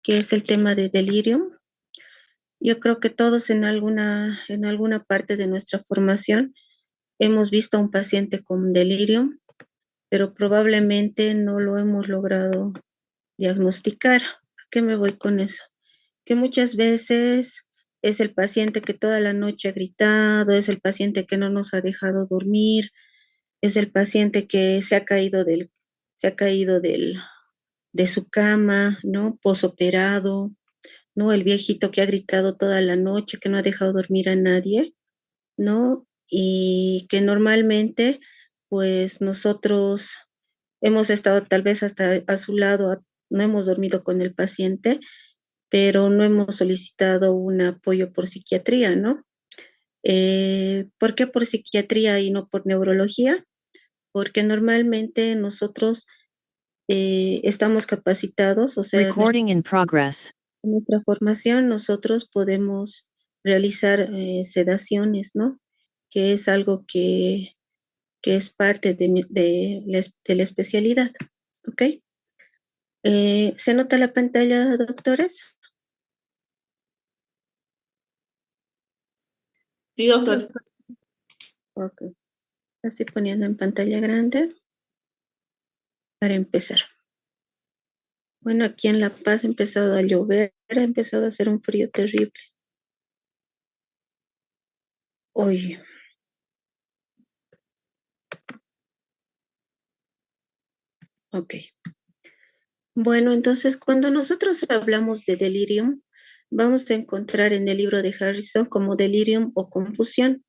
que es el tema de delirium. Yo creo que todos en alguna parte de nuestra formación hemos visto a un paciente con delirium, pero probablemente no lo hemos logrado diagnosticar. ¿A qué me voy con eso? Que muchas veces es el paciente que toda la noche ha gritado, es el paciente que no nos ha dejado dormir, es el paciente que se ha caído de su cama, ¿no? Posoperado, ¿no? El viejito que ha gritado toda la noche, que no ha dejado dormir a nadie, ¿no? Y que normalmente, pues nosotros hemos estado tal vez hasta a su lado, no hemos dormido con el paciente, pero no hemos solicitado un apoyo por psiquiatría, ¿no? ¿Por qué por psiquiatría y no por neurología? Porque normalmente nosotros estamos capacitados, o sea, Recording in progress. en nuestra formación nosotros podemos realizar sedaciones, ¿no? Que es algo que es parte de la especialidad, ¿ok? ¿Se nota la pantalla, doctores? Sí, doctor. Ok, la estoy poniendo en pantalla grande para empezar. Bueno, aquí en La Paz ha empezado a llover, ha empezado a hacer un frío terrible. Oye, ok. Bueno, entonces cuando nosotros hablamos de delirium, vamos a encontrar en el libro de Harrison como delirium o confusión.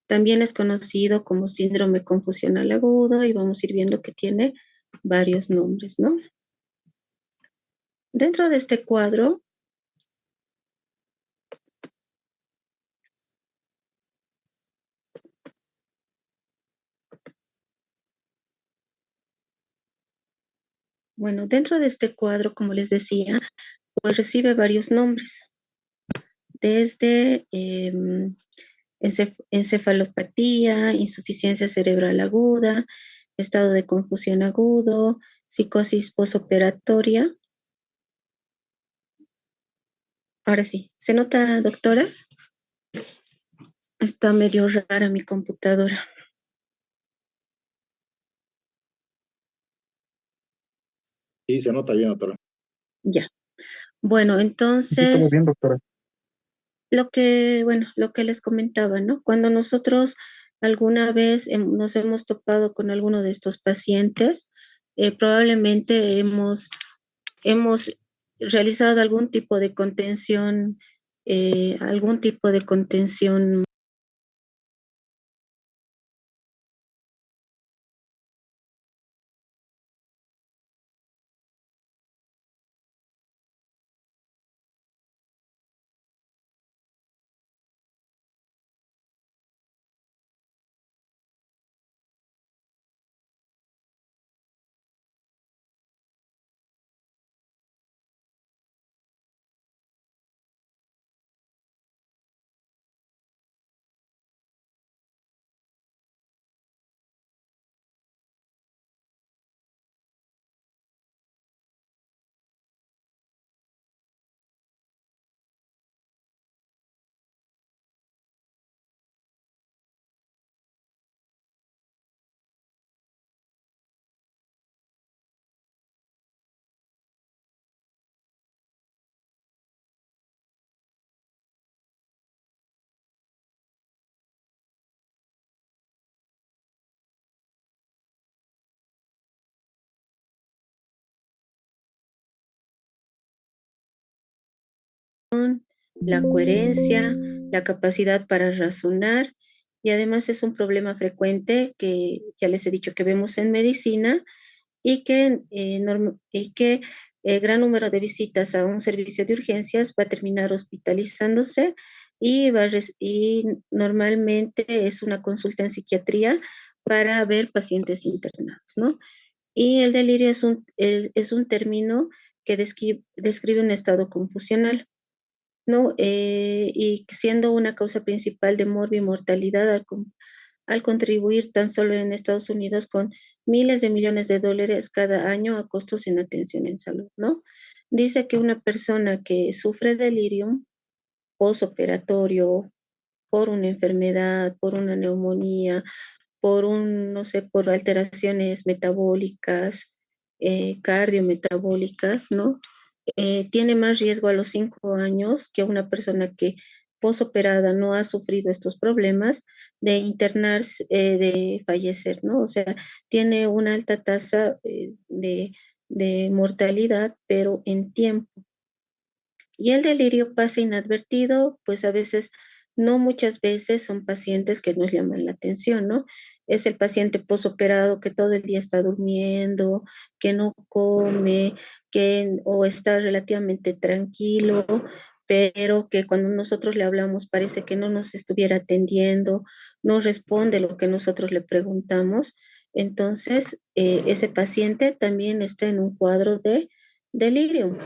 También es conocido como síndrome confusional agudo y vamos a ir viendo que tiene varios nombres, ¿no? Dentro de este cuadro, bueno, dentro de este cuadro, como les decía, pues recibe varios nombres, desde encefalopatía, insuficiencia cerebral aguda, estado de confusión agudo, psicosis posoperatoria. Ahora sí, ¿se nota, doctoras? Está medio rara mi computadora. Sí, se nota bien, doctora. Ya. Bueno, Sí, todo entonces, bien, doctora. lo que les comentaba, ¿no? Cuando nosotros alguna vez nos hemos topado con alguno de estos pacientes, probablemente hemos realizado algún tipo de contención la coherencia, la capacidad para razonar y además es un problema frecuente que ya les he dicho que vemos en medicina y que gran número de visitas a un servicio de urgencias va a terminar hospitalizándose y normalmente es una consulta en psiquiatría para ver pacientes internados, ¿no? Y el delirio es un término que describe un estado confusional, ¿no? Y siendo una causa principal de mortalidad al contribuir tan solo en Estados Unidos con miles de millones de dólares cada año a costos en atención en salud, ¿no? Dice que una persona que sufre delirium posoperatorio por una enfermedad, por una neumonía, por no sé, por alteraciones metabólicas, cardiometabólicas, ¿no? Tiene más riesgo a los 5 años que una persona que posoperada no ha sufrido estos problemas de internarse, de fallecer, ¿no? O sea, tiene una alta tasa de mortalidad, pero en tiempo. Y el delirio pasa inadvertido, pues a veces, no muchas veces son pacientes que nos llaman la atención, ¿no? Es el paciente posoperado que todo el día está durmiendo, que no come, o está relativamente tranquilo, pero que cuando nosotros le hablamos parece que no nos estuviera atendiendo, no responde lo que nosotros le preguntamos. Entonces, ese paciente también está en un cuadro de delirio,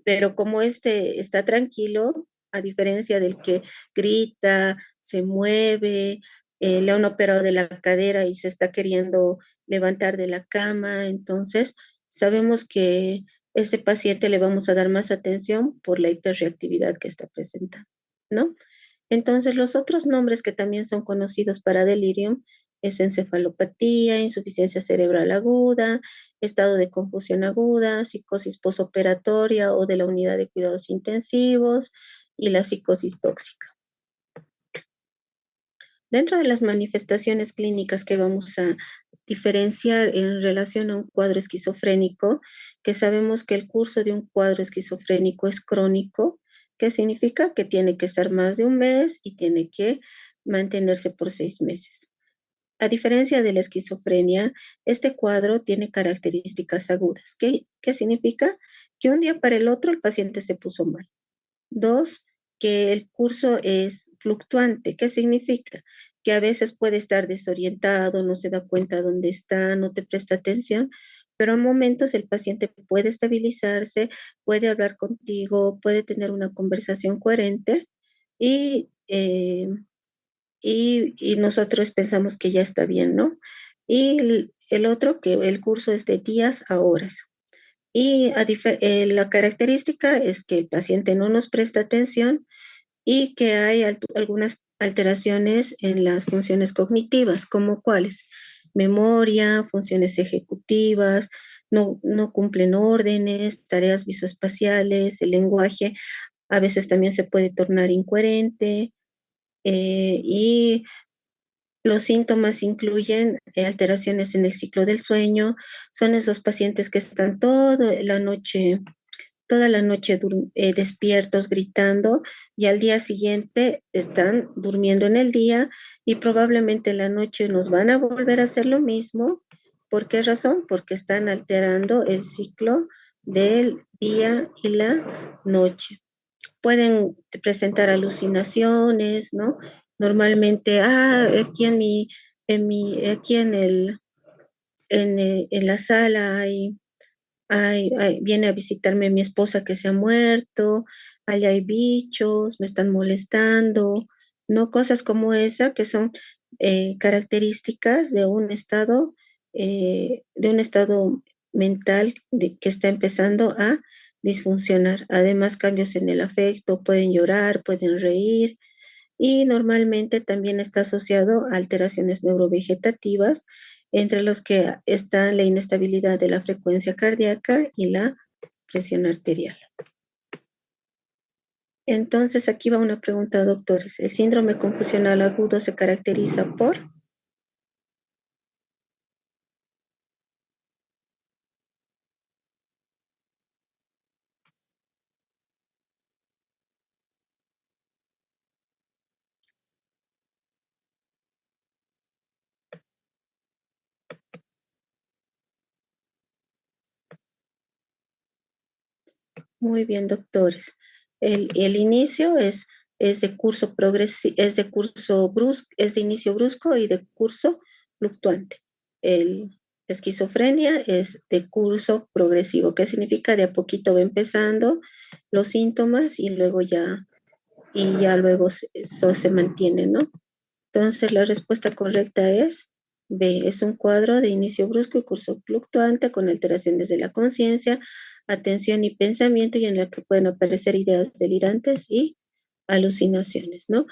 pero como este está tranquilo, a diferencia del que grita, se mueve, le han operado de la cadera y se está queriendo levantar de la cama, entonces sabemos que a este paciente le vamos a dar más atención por la hiperreactividad que está presentando, ¿no? Entonces, los otros nombres que también son conocidos para delirium es encefalopatía, insuficiencia cerebral aguda, estado de confusión aguda, psicosis posoperatoria o de la unidad de cuidados intensivos y la psicosis tóxica. Dentro de las manifestaciones clínicas que vamos a diferenciar en relación a un cuadro esquizofrénico, que sabemos que el curso de un cuadro esquizofrénico es crónico, que significa que tiene que estar más de un mes y tiene que mantenerse por 6 meses. A diferencia de la esquizofrenia, este cuadro tiene características agudas. ¿Qué significa? Que un día para el otro el paciente se puso mal. Dos, que el curso es fluctuante. ¿Qué significa? Que a veces puede estar desorientado, no se da cuenta dónde está, no te presta atención, pero a momentos el paciente puede estabilizarse, puede hablar contigo, puede tener una conversación coherente y, y nosotros pensamos que ya está bien, ¿no? Y el otro, que el curso es de días a horas. Y la característica es que el paciente no nos presta atención y que hay algunas alteraciones en las funciones cognitivas, como cuáles: memoria, funciones ejecutivas, no cumplen órdenes, tareas visoespaciales, el lenguaje a veces también se puede tornar incoherente, y los síntomas incluyen alteraciones en el ciclo del sueño. Son esos pacientes que están toda la noche despiertos, gritando, y al día siguiente están durmiendo en el día y probablemente en la noche nos van a volver a hacer lo mismo. ¿Por qué razón? Porque están alterando el ciclo del día y la noche. Pueden presentar alucinaciones, ¿no? Normalmente, aquí aquí en la sala viene a visitarme mi esposa que se ha muerto, allá hay bichos, me están molestando, ¿no? Cosas como esa que son características de un estado mental que está empezando a disfuncionar. Además, cambios en el afecto, pueden llorar, pueden reír, y normalmente también está asociado a alteraciones neurovegetativas, entre los que están la inestabilidad de la frecuencia cardíaca y la presión arterial. Entonces, aquí va una pregunta, doctores. ¿El síndrome confusional agudo se caracteriza por? Muy bien, doctores. El inicio es de curso es de curso brusco, es de inicio brusco y de curso fluctuante. El esquizofrenia es de curso progresivo, que significa de a poquito va empezando los síntomas y ya luego eso se mantiene, ¿no? Entonces la respuesta correcta es B, es un cuadro de inicio brusco y curso fluctuante con alteraciones de la conciencia, atención y pensamiento y en la que pueden aparecer ideas delirantes y alucinaciones, ¿no?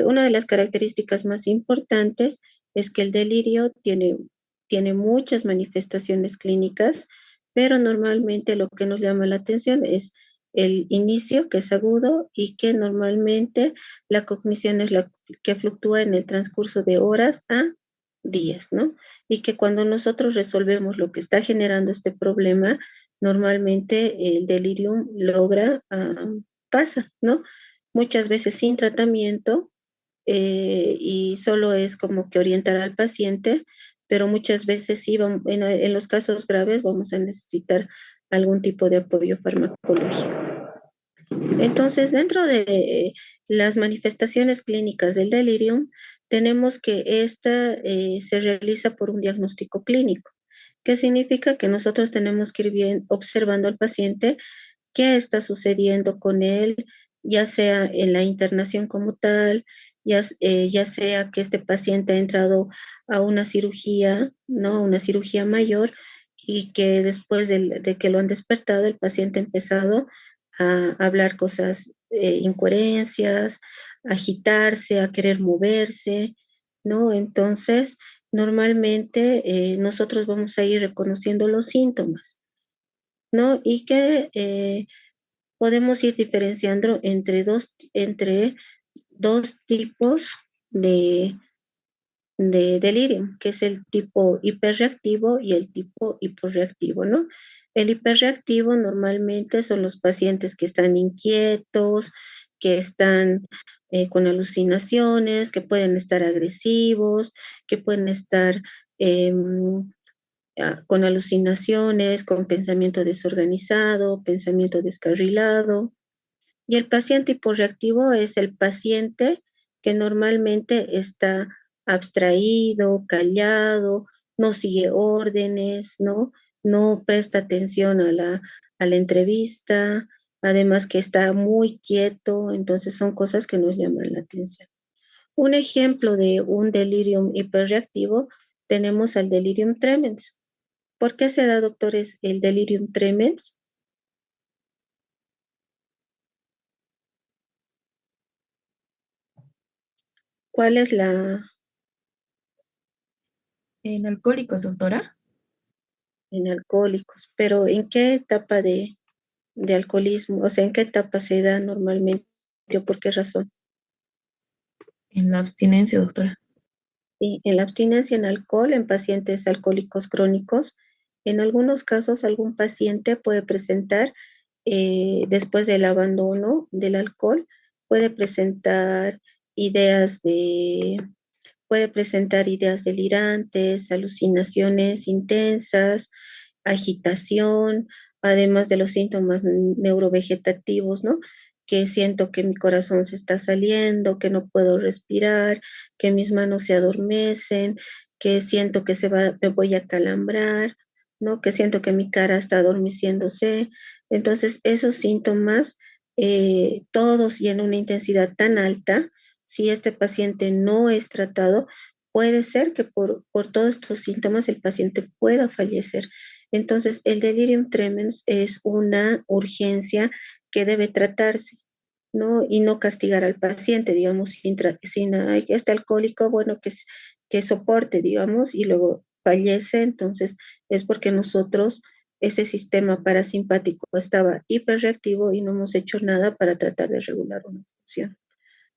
Una de las características más importantes es que el delirio tiene muchas manifestaciones clínicas, pero normalmente lo que nos llama la atención es el inicio, que es agudo, y que normalmente la cognición es la que fluctúa en el transcurso de horas a días, ¿no? Y que cuando nosotros resolvemos lo que está generando este problema, normalmente el delirium pasa, ¿no? Muchas veces sin tratamiento y solo es como que orientar al paciente, pero muchas veces sí, en los casos graves vamos a necesitar algún tipo de apoyo farmacológico. Entonces, dentro de las manifestaciones clínicas del delirium, tenemos que esta se realiza por un diagnóstico clínico, que significa que nosotros tenemos que ir bien observando al paciente qué está sucediendo con él, ya sea en la internación como tal, ya sea que este paciente ha entrado a una cirugía, ¿no? Una cirugía mayor y que después de que lo han despertado, el paciente ha empezado a hablar cosas, incoherencias, a agitarse, a querer moverse, ¿no? Entonces, normalmente nosotros vamos a ir reconociendo los síntomas, ¿no? Y que podemos ir diferenciando entre dos tipos de, de delirium, que es el tipo hiperreactivo y el tipo hiporreactivo, ¿no? El hiperreactivo normalmente son los pacientes que están inquietos, que están con alucinaciones, que pueden estar agresivos, que pueden estar eh, con alucinaciones, con pensamiento desorganizado, pensamiento descarrilado. Y el paciente hiporreactivo es el paciente que normalmente está abstraído, callado, no sigue órdenes, ¿no? No presta atención a la entrevista, además que está muy quieto, entonces son cosas que nos llaman la atención. Un ejemplo de un delirium hiperreactivo tenemos al delirium tremens. ¿Por qué se da, doctores, el delirium tremens? ¿Cuál es la En alcohólicos, doctora. en alcohólicos? Pero ¿en qué etapa de alcoholismo? O sea, ¿en qué etapa se da normalmente o por qué razón? En la abstinencia, doctora. Sí, en la abstinencia en alcohol en pacientes alcohólicos crónicos, en algunos casos algún paciente puede presentar, después del abandono del alcohol, puede presentar ideas de puede presentar ideas delirantes, alucinaciones intensas, agitación, además de los síntomas neurovegetativos, ¿no? Que siento que mi corazón se está saliendo, que no puedo respirar, que mis manos se adormecen, que siento que me voy a calambrar, ¿no? Que siento que mi cara está adormeciéndose. Entonces, esos síntomas, todos y en una intensidad tan alta, si este paciente no es tratado, puede ser que por todos estos síntomas el paciente pueda fallecer. Entonces, el delirium tremens es una urgencia que debe tratarse, ¿no? Y no castigar al paciente, digamos, ay, este alcohólico, bueno, que soporte, digamos, y luego fallece, entonces es porque nosotros, ese sistema parasimpático estaba hiperreactivo y no hemos hecho nada para tratar de regular una función,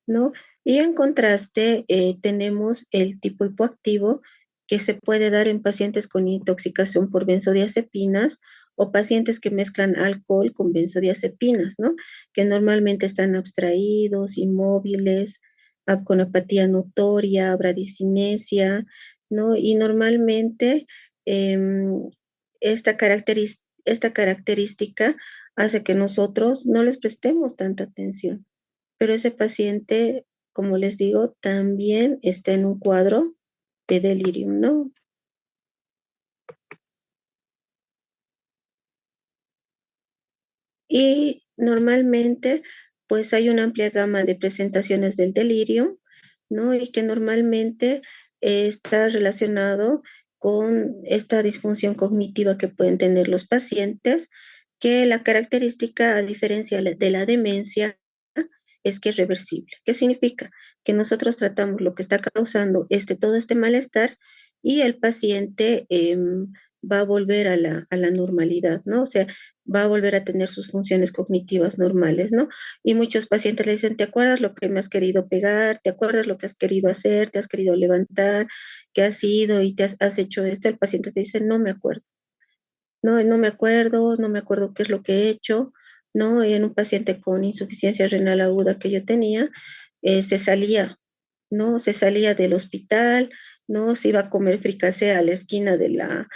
¿no? Y en contraste, tenemos el tipo hipoactivo que se puede dar en pacientes con intoxicación por benzodiazepinas o pacientes que mezclan alcohol con benzodiazepinas, ¿no? Que normalmente están abstraídos, inmóviles, con apatía notoria, bradicinesia, ¿no? Y normalmente eh, esta característica hace que nosotros no les prestemos tanta atención, pero ese paciente, como les digo, también está en un cuadro de delirium, ¿no? Y normalmente, pues hay una amplia gama de presentaciones del delirium, ¿no? Y que normalmente está relacionado con esta disfunción cognitiva que pueden tener los pacientes, que la característica, a diferencia de la demencia, es que es reversible. ¿Qué significa? Que nosotros tratamos lo que está causando todo este malestar y el paciente va a volver a la normalidad, ¿no? O sea, va a volver a tener sus funciones cognitivas normales, ¿no? Y muchos pacientes le dicen, ¿te acuerdas lo que me has querido pegar? ¿Te acuerdas lo que has querido hacer? ¿Te has querido levantar? ¿Qué has ido y has hecho esto? El paciente te dice, no me acuerdo. No, no me acuerdo qué es lo que he hecho, ¿no? Y en un paciente con insuficiencia renal aguda que yo tenía, se salía, ¿no? Se salía del hospital, ¿no? Se iba a comer fricasé a la esquina de la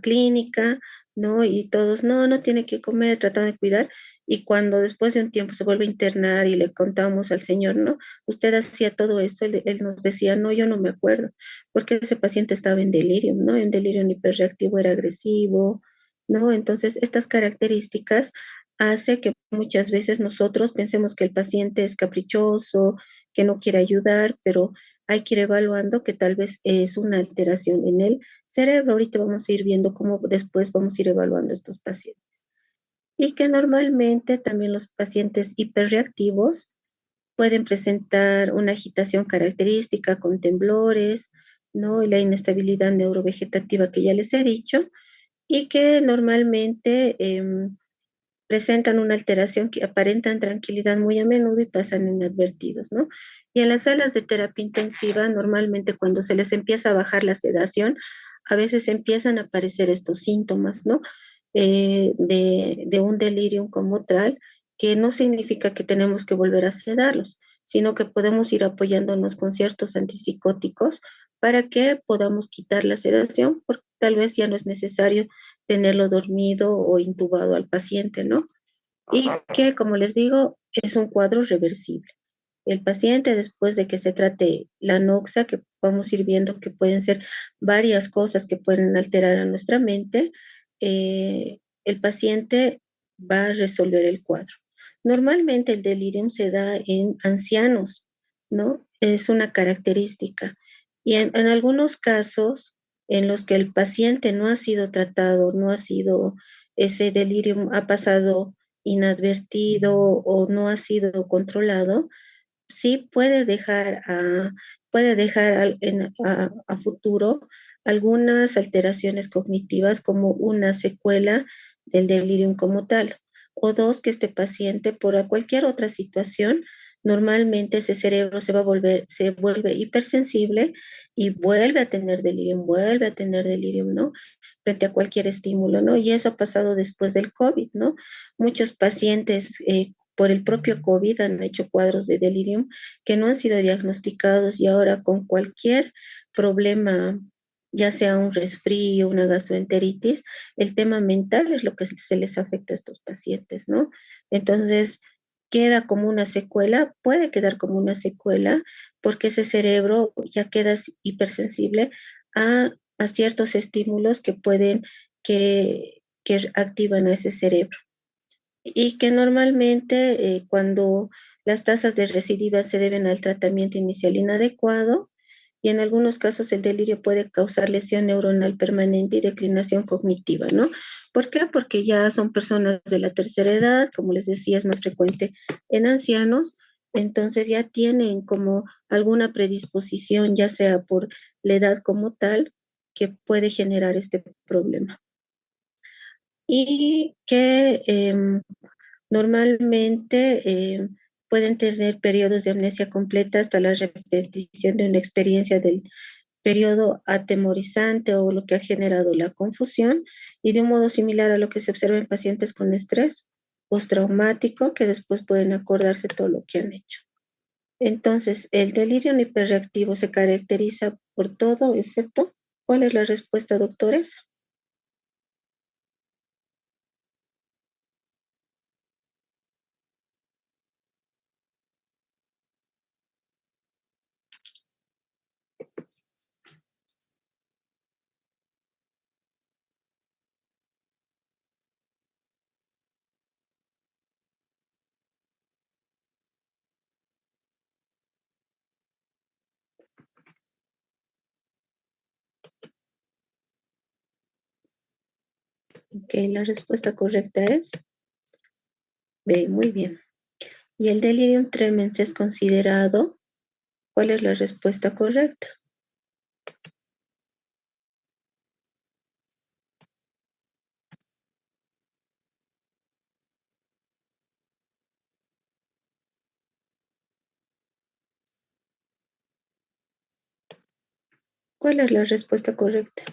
clínica, ¿no? Y todos, no, no tiene que comer, tratando de cuidar. Y cuando después de un tiempo se vuelve a internar y le contamos al señor, ¿no? Usted hacía todo esto, él nos decía, no, yo no me acuerdo, porque ese paciente estaba en delirio, ¿no? En delirio hiperreactivo era agresivo, ¿no? Entonces, estas características hace que muchas veces nosotros pensemos que el paciente es caprichoso, que no quiere ayudar, pero hay que ir evaluando que tal vez es una alteración en el cerebro. Ahorita vamos a ir viendo cómo después vamos a ir evaluando estos pacientes. Y que normalmente también los pacientes hiperreactivos pueden presentar una agitación característica con temblores, ¿no? Y la inestabilidad neurovegetativa que ya les he dicho, y que normalmente presentan una alteración que aparentan tranquilidad muy a menudo y pasan inadvertidos, ¿no? Y en las salas de terapia intensiva, normalmente cuando se les empieza a bajar la sedación, a veces empiezan a aparecer estos síntomas, ¿no? De un delirium como tal, que no significa que tenemos que volver a sedarlos, sino que podemos ir apoyándonos con ciertos antipsicóticos para que podamos quitar la sedación, porque tal vez ya no es necesario tenerlo dormido o intubado al paciente, ¿no? Y que, como les digo, es un cuadro reversible. El paciente, después de que se trate la noxa, que vamos a ir viendo que pueden ser varias cosas que pueden alterar a nuestra mente, el paciente va a resolver el cuadro. Normalmente el delirium se da en ancianos, ¿no? Es una característica. Y en algunos casos en los que el paciente no ha sido tratado, no ha sido, ese delirium ha pasado inadvertido o no ha sido controlado, sí puede dejar a futuro algunas alteraciones cognitivas como una secuela del delirium como tal. O dos, que este paciente por cualquier otra situación, normalmente ese cerebro se vuelve hipersensible y vuelve a tener delirium, ¿no? Frente a cualquier estímulo, ¿no? Y eso ha pasado después del COVID, ¿no? Muchos pacientes por el propio COVID han hecho cuadros de delirium que no han sido diagnosticados y ahora con cualquier problema, ya sea un resfrío, una gastroenteritis, el tema mental es lo que se les afecta a estos pacientes, ¿no? Entonces, queda como una secuela, puede quedar como una secuela, porque ese cerebro ya queda hipersensible a ciertos estímulos que pueden, que activan a ese cerebro y que normalmente cuando las tasas de recidiva se deben al tratamiento inicial inadecuado y en algunos casos el delirio puede causar lesión neuronal permanente y declinación cognitiva, ¿no? ¿Por qué? Porque ya son personas de la tercera edad, como les decía, es más frecuente en ancianos, entonces ya tienen como alguna predisposición, ya sea por la edad como tal, que puede generar este problema. Y que normalmente pueden tener periodos de amnesia completa hasta la repetición de una experiencia del periodo atemorizante o lo que ha generado la confusión y de un modo similar a lo que se observa en pacientes con estrés postraumático que después pueden acordarse todo lo que han hecho. Entonces, el delirio hiperreactivo se caracteriza por todo, excepto, ¿cuál es la respuesta, doctores? Ok, la respuesta correcta es B, muy bien. ¿Y el delirium tremens es considerado? ¿Cuál es la respuesta correcta? ¿Cuál es la respuesta correcta?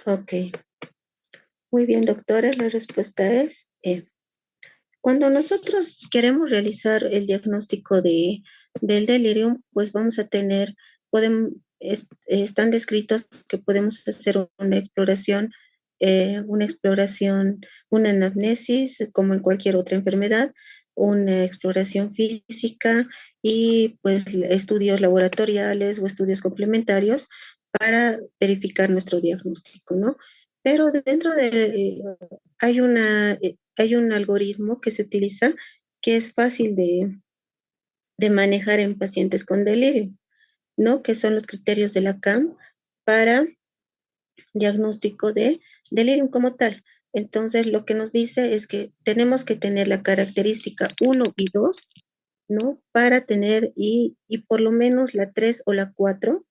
Ok, muy bien, doctora, la respuesta es E. Cuando nosotros queremos realizar el diagnóstico del delirium, pues vamos a tener, están descritos que podemos hacer una exploración, una anamnesis, como en cualquier otra enfermedad, una exploración física y pues estudios laboratoriales o estudios complementarios para verificar nuestro diagnóstico, ¿no? Pero dentro de, hay un algoritmo que se utiliza que es fácil de manejar en pacientes con delirio, ¿no? Que son los criterios de la CAM para diagnóstico de delirium como tal. Entonces, lo que nos dice es que tenemos que tener la característica uno y 2, ¿no? Para tener, y por lo menos la 3 o la 4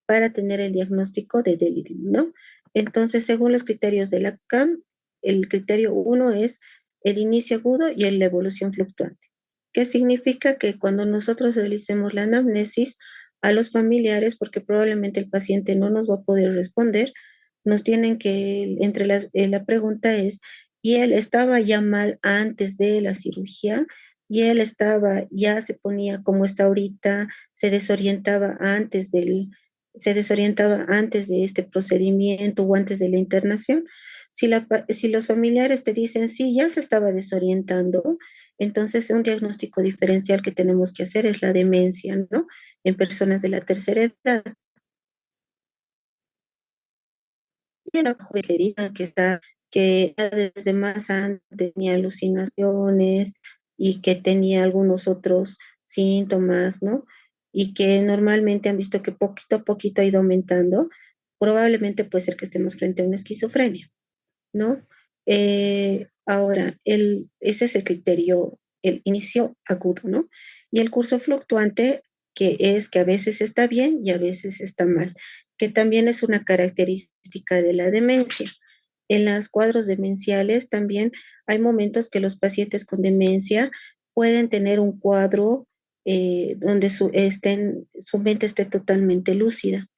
para tener el diagnóstico de delirium, ¿no? Entonces, según los criterios de la CAM, el criterio uno es el inicio agudo y la evolución fluctuante. ¿Qué significa? Que cuando nosotros realicemos la anamnesis a los familiares, porque probablemente el paciente no nos va a poder responder, nos tienen que, la pregunta es, ¿y él estaba ya mal antes de la cirugía? ¿Y él estaba, ya se ponía como está ahorita, se desorientaba antes de este procedimiento o antes de la internación? Si los familiares te dicen, sí, ya se estaba desorientando, entonces un diagnóstico diferencial que tenemos que hacer es la demencia, ¿no? En personas de la tercera edad. Y en la joven que desde más antes tenía alucinaciones y que tenía algunos otros síntomas, ¿no? Y que normalmente han visto que poquito a poquito ha ido aumentando, probablemente puede ser que estemos frente a una esquizofrenia, ¿no? Ahora, ese es el criterio, el inicio agudo, ¿no? Y el curso fluctuante, que es que a veces está bien y a veces está mal, que también es una característica de la demencia. En los cuadros demenciales también hay momentos que los pacientes con demencia pueden tener un cuadro donde su mente esté totalmente lúcida,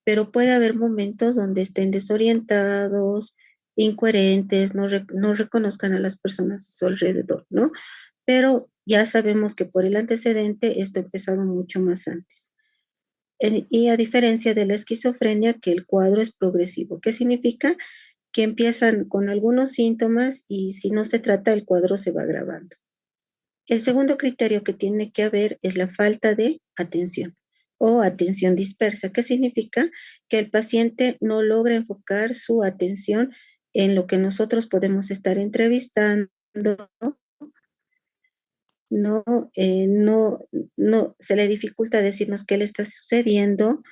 pero puede haber momentos donde estén desorientados, incoherentes, no reconozcan a las personas a su alrededor, ¿no? Pero ya sabemos que por el antecedente esto ha empezado mucho más antes. Y a diferencia de la esquizofrenia, que el cuadro es progresivo. ¿Qué significa? Que empiezan con algunos síntomas y si no se trata, el cuadro se va agravando. El segundo criterio que tiene que haber es la falta de atención o atención dispersa, que significa que el paciente no logra enfocar su atención en lo que nosotros podemos estar entrevistando, no, no, se le dificulta decirnos qué le está sucediendo.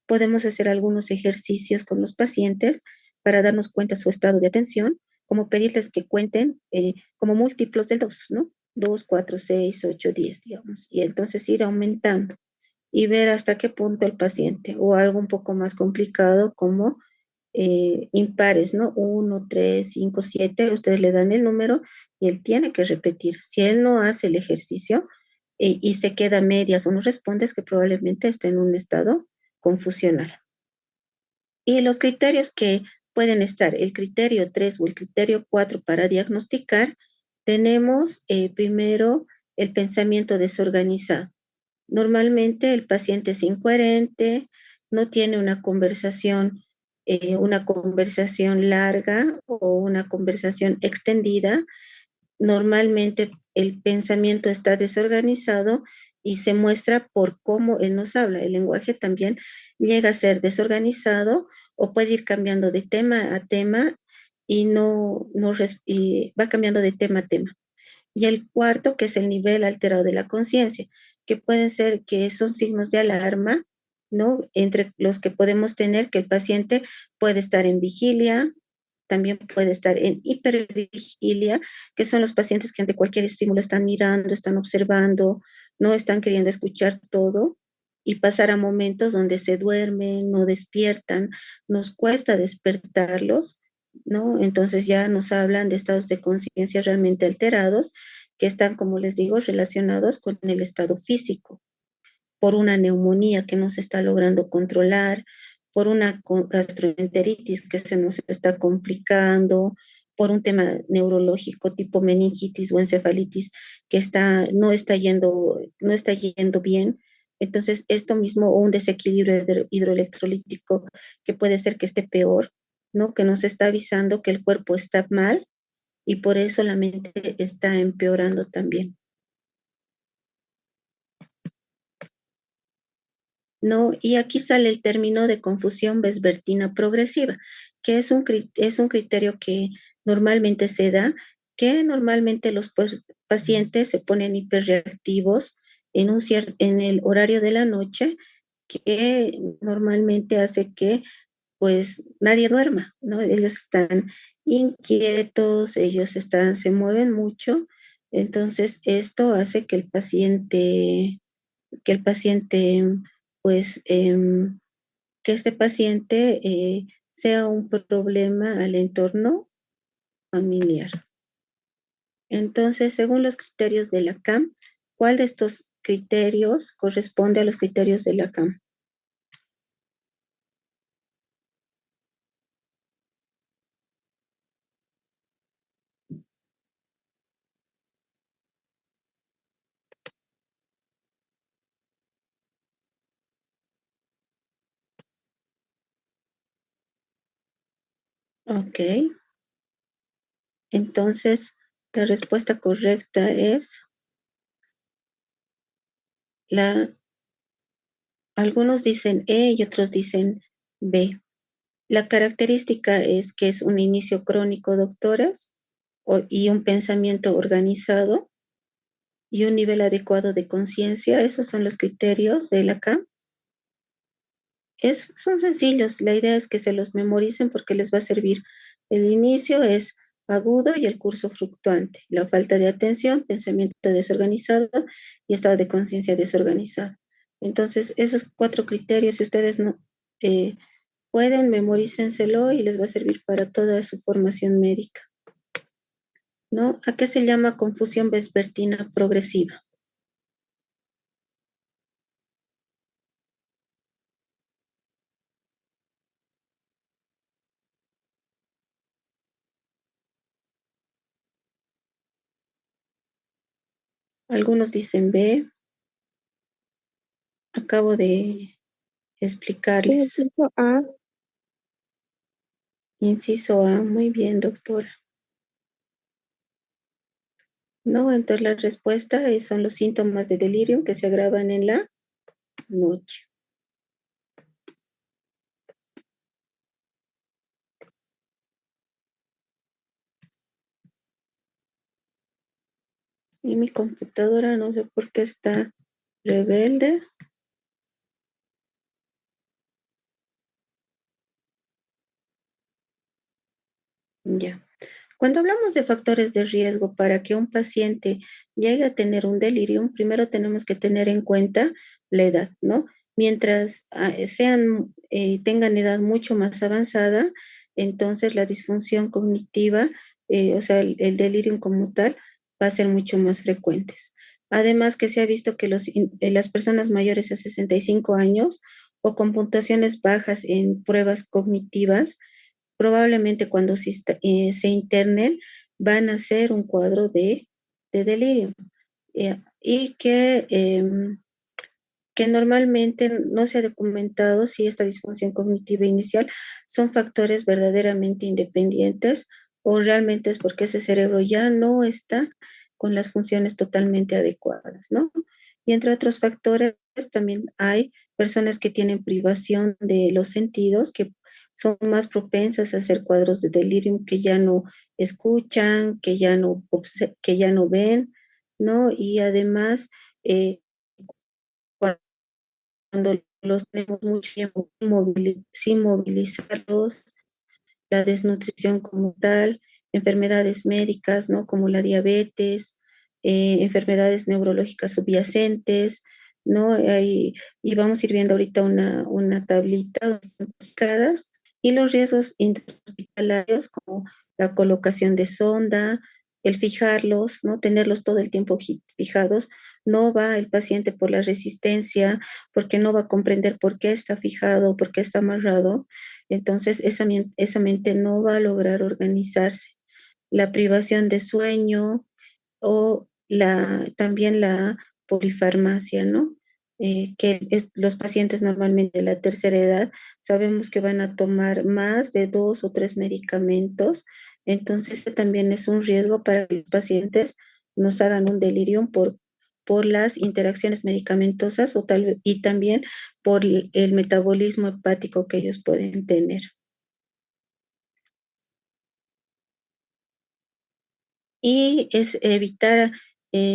Podemos hacer algunos ejercicios con los pacientes para darnos cuenta de su estado de atención, como pedirles que cuenten como múltiplos del 2, ¿no? 2, 4, 6, 8, 10, digamos. Y entonces ir aumentando y ver hasta qué punto el paciente, o algo un poco más complicado como impares, ¿no? Uno, 3, 5, 7, ustedes le dan el número y él tiene que repetir. Si él no hace el ejercicio y se queda a medias o no responde, es que probablemente está en un estado confusional. Y los criterios que pueden estar, el criterio 3 o el criterio 4 para diagnosticar, tenemos primero el pensamiento desorganizado. Normalmente el paciente es incoherente, no tiene una conversación larga o una conversación extendida. Normalmente el pensamiento está desorganizado y se muestra por cómo él nos habla. El lenguaje también llega a ser desorganizado o puede ir cambiando de tema a tema y y va cambiando de tema a tema. Y el cuarto, que es el nivel alterado de la conciencia, que pueden ser que son signos de alarma, ¿no? Entre los que podemos tener que el paciente puede estar en vigilia, también puede estar en hipervigilia, que son los pacientes que ante cualquier estímulo están mirando, están observando, no están queriendo escuchar todo, y pasar a momentos donde se duermen, no despiertan, nos cuesta despertarlos, ¿no? Entonces ya nos hablan de estados de conciencia realmente alterados, que están, como les digo, relacionados con el estado físico, por una neumonía que no se está logrando controlar, por una gastroenteritis que se nos está complicando, por un tema neurológico tipo meningitis o encefalitis que no está yendo bien. Entonces, esto mismo o un desequilibrio hidroelectrolítico que puede ser que esté peor, ¿no? Que nos está avisando que el cuerpo está mal y por eso la mente está empeorando también. ¿No? Y aquí sale el término de confusión vespertina progresiva, que es un criterio que normalmente se da, que normalmente los pacientes se ponen hiperreactivos en el horario de la noche, que normalmente hace que pues nadie duerma, ¿no? Ellos están inquietos, se mueven mucho, entonces esto hace que el paciente, pues, que este paciente sea un problema al entorno familiar. Entonces, según los criterios de la CAM, ¿cuál de estos criterios corresponde a los criterios de la CAM? Ok, entonces la respuesta correcta es la, algunos dicen E y otros dicen B. La característica es que es un inicio crónico, doctoras, y un pensamiento organizado y un nivel adecuado de conciencia. Esos son los criterios de la CAM. Son sencillos, la idea es que se los memoricen porque les va a servir. El inicio es agudo y el curso fluctuante. La falta de atención, pensamiento desorganizado y estado de conciencia desorganizado. Entonces, esos cuatro criterios, si ustedes no pueden, memorícenselo y les va a servir para toda su formación médica. ¿No? ¿A qué se llama confusión vespertina progresiva? Algunos dicen B, acabo de explicarles. Inciso A. Inciso A, muy bien, doctora. No, entonces la respuesta son los síntomas de delirium que se agravan en la noche. Y mi computadora no sé por qué está rebelde. Ya. Cuando hablamos de factores de riesgo para que un paciente llegue a tener un delirium, primero tenemos que tener en cuenta la edad, ¿no? Mientras tengan edad mucho más avanzada, entonces la disfunción cognitiva, o sea, el delirium como tal, va a ser mucho más frecuentes. Además que se ha visto que las personas mayores a 65 años o con puntuaciones bajas en pruebas cognitivas, probablemente cuando se internen van a hacer un cuadro de delirio y que normalmente no se ha documentado si esta disfunción cognitiva inicial son factores verdaderamente independientes o realmente es porque ese cerebro ya no está con las funciones totalmente adecuadas, ¿no? Y entre otros factores también hay personas que tienen privación de los sentidos, que son más propensas a hacer cuadros de delirium, que ya no escuchan, que ya no ven, ¿no? Y además, eh, cuando los tenemos mucho tiempo sin movilizarlos, la desnutrición como tal, enfermedades médicas, ¿no? Como la diabetes, enfermedades neurológicas subyacentes, ¿no? Y vamos a ir viendo ahorita una tablita donde están clasificadas, y los riesgos intrahospitalarios como la colocación de sonda, el fijarlos, ¿no? Tenerlos todo el tiempo fijados. No va el paciente por la resistencia, porque no va a comprender por qué está fijado, por qué está amarrado. Entonces, esa mente no va a lograr organizarse. La privación de sueño o también la polifarmacia, ¿no? Los pacientes normalmente de la tercera edad sabemos que van a tomar más de 2 o 3 medicamentos, entonces este también es un riesgo para que los pacientes nos hagan un delirium por las interacciones medicamentosas y también por el metabolismo hepático que ellos pueden tener. Y es evitar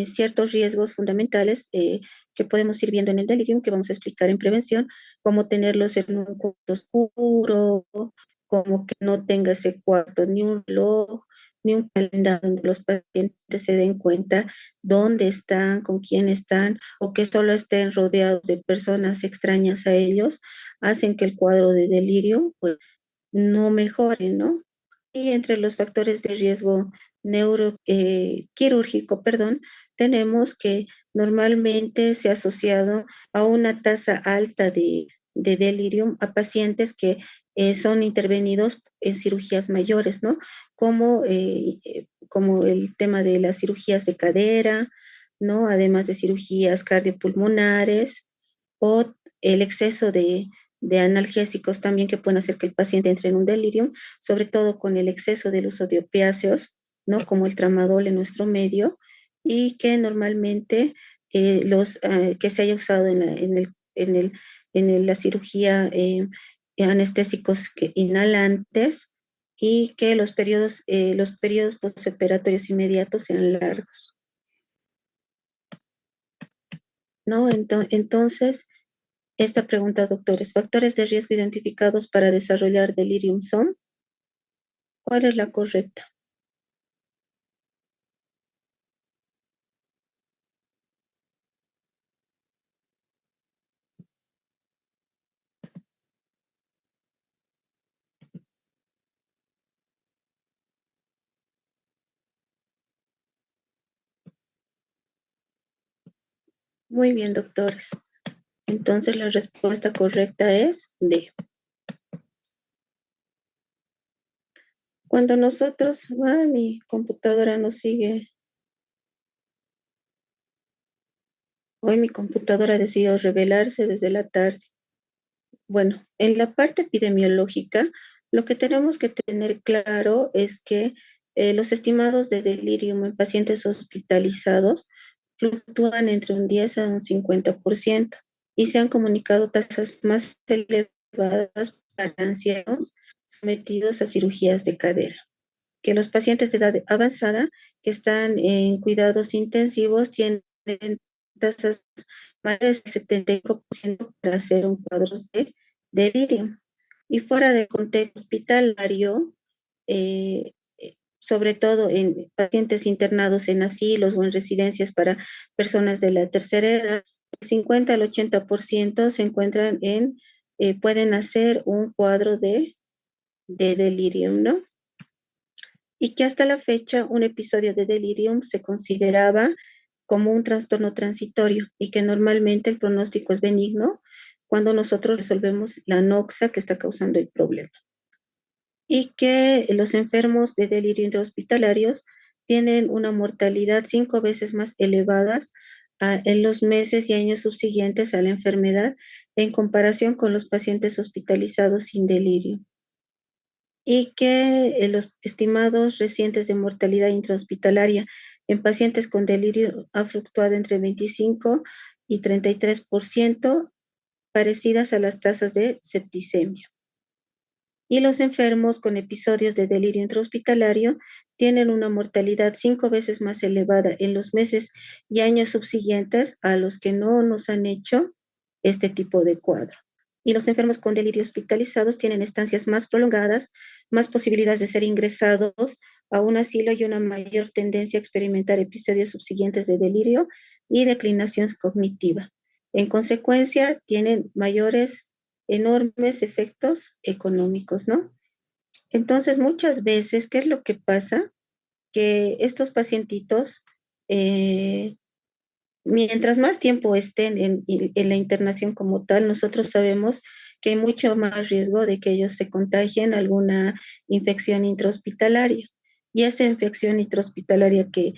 ciertos riesgos fundamentales que podemos ir viendo en el delirium, que vamos a explicar en prevención, como tenerlos en un cuarto oscuro, como que no tenga ese cuarto ni un reloj, ni un calendario donde los pacientes se den cuenta dónde están, con quién están, o que solo estén rodeados de personas extrañas a ellos, hacen que el cuadro de delirio pues no mejore, ¿no? Y entre los factores de riesgo quirúrgico, perdón, tenemos que normalmente se ha asociado a una tasa alta de delirium a pacientes que son intervenidos en cirugías mayores, ¿no? Como el tema de las cirugías de cadera, ¿no? Además de cirugías cardiopulmonares o el exceso de analgésicos también que pueden hacer que el paciente entre en un delirium, sobre todo con el exceso del uso de opiáceos, ¿no? Como el tramadol en nuestro medio, y que normalmente que se haya usado en la cirugía anestésicos inhalantes, y que los periodos postoperatorios inmediatos sean largos, ¿no? Entonces, esta pregunta, doctores, ¿factores de riesgo identificados para desarrollar delirium son? ¿Cuál es la correcta? Muy bien, doctores. Entonces la respuesta correcta es D. Cuando nosotros, mi computadora no sigue, hoy mi computadora decidió revelarse desde la tarde. Bueno, en la parte epidemiológica, lo que tenemos que tener claro es que los estimados de delirium en pacientes hospitalizados fluctúan entre un 10 a un 50%, y se han comunicado tasas más elevadas para ancianos sometidos a cirugías de cadera. Que los pacientes de edad avanzada que están en cuidados intensivos tienen tasas más del 75% para hacer un cuadro de delirio. Y fuera del contexto hospitalario, sobre todo en pacientes internados en asilos o en residencias para personas de la tercera edad, el 50 al 80% se encuentran pueden hacer un cuadro de delirium, ¿no? Y que hasta la fecha un episodio de delirium se consideraba como un trastorno transitorio, y que normalmente el pronóstico es benigno cuando nosotros resolvemos la anoxia que está causando el problema. Y que los enfermos de delirio intrahospitalarios tienen una mortalidad 5 veces más elevadas en los meses y años subsiguientes a la enfermedad en comparación con los pacientes hospitalizados sin delirio. Y que los estimados recientes de mortalidad intrahospitalaria en pacientes con delirio ha fluctuado entre 25 y 33% parecidas a las tasas de septicemia. Y los enfermos con episodios de delirio intrahospitalario tienen una mortalidad 5 veces más elevada en los meses y años subsiguientes a los que no nos han hecho este tipo de cuadro. Y los enfermos con delirio hospitalizados tienen estancias más prolongadas, más posibilidades de ser ingresados a un asilo y una mayor tendencia a experimentar episodios subsiguientes de delirio y declinación cognitiva. En consecuencia, tienen mayores enormes efectos económicos, ¿no? Entonces, muchas veces, ¿qué es lo que pasa? Que estos pacientitos, eh, mientras más tiempo estén en la internación como tal, nosotros sabemos que hay mucho más riesgo de que ellos se contagien alguna infección intrahospitalaria. Y esa infección intrahospitalaria que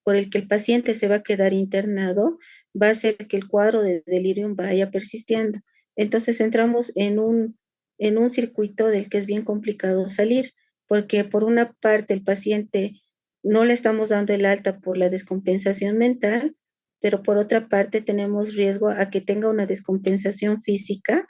por el que el paciente se va a quedar internado, va a hacer que el cuadro de delirium vaya persistiendo. Entonces entramos en un circuito del que es bien complicado salir, porque por una parte el paciente no le estamos dando el alta por la descompensación mental, pero por otra parte tenemos riesgo a que tenga una descompensación física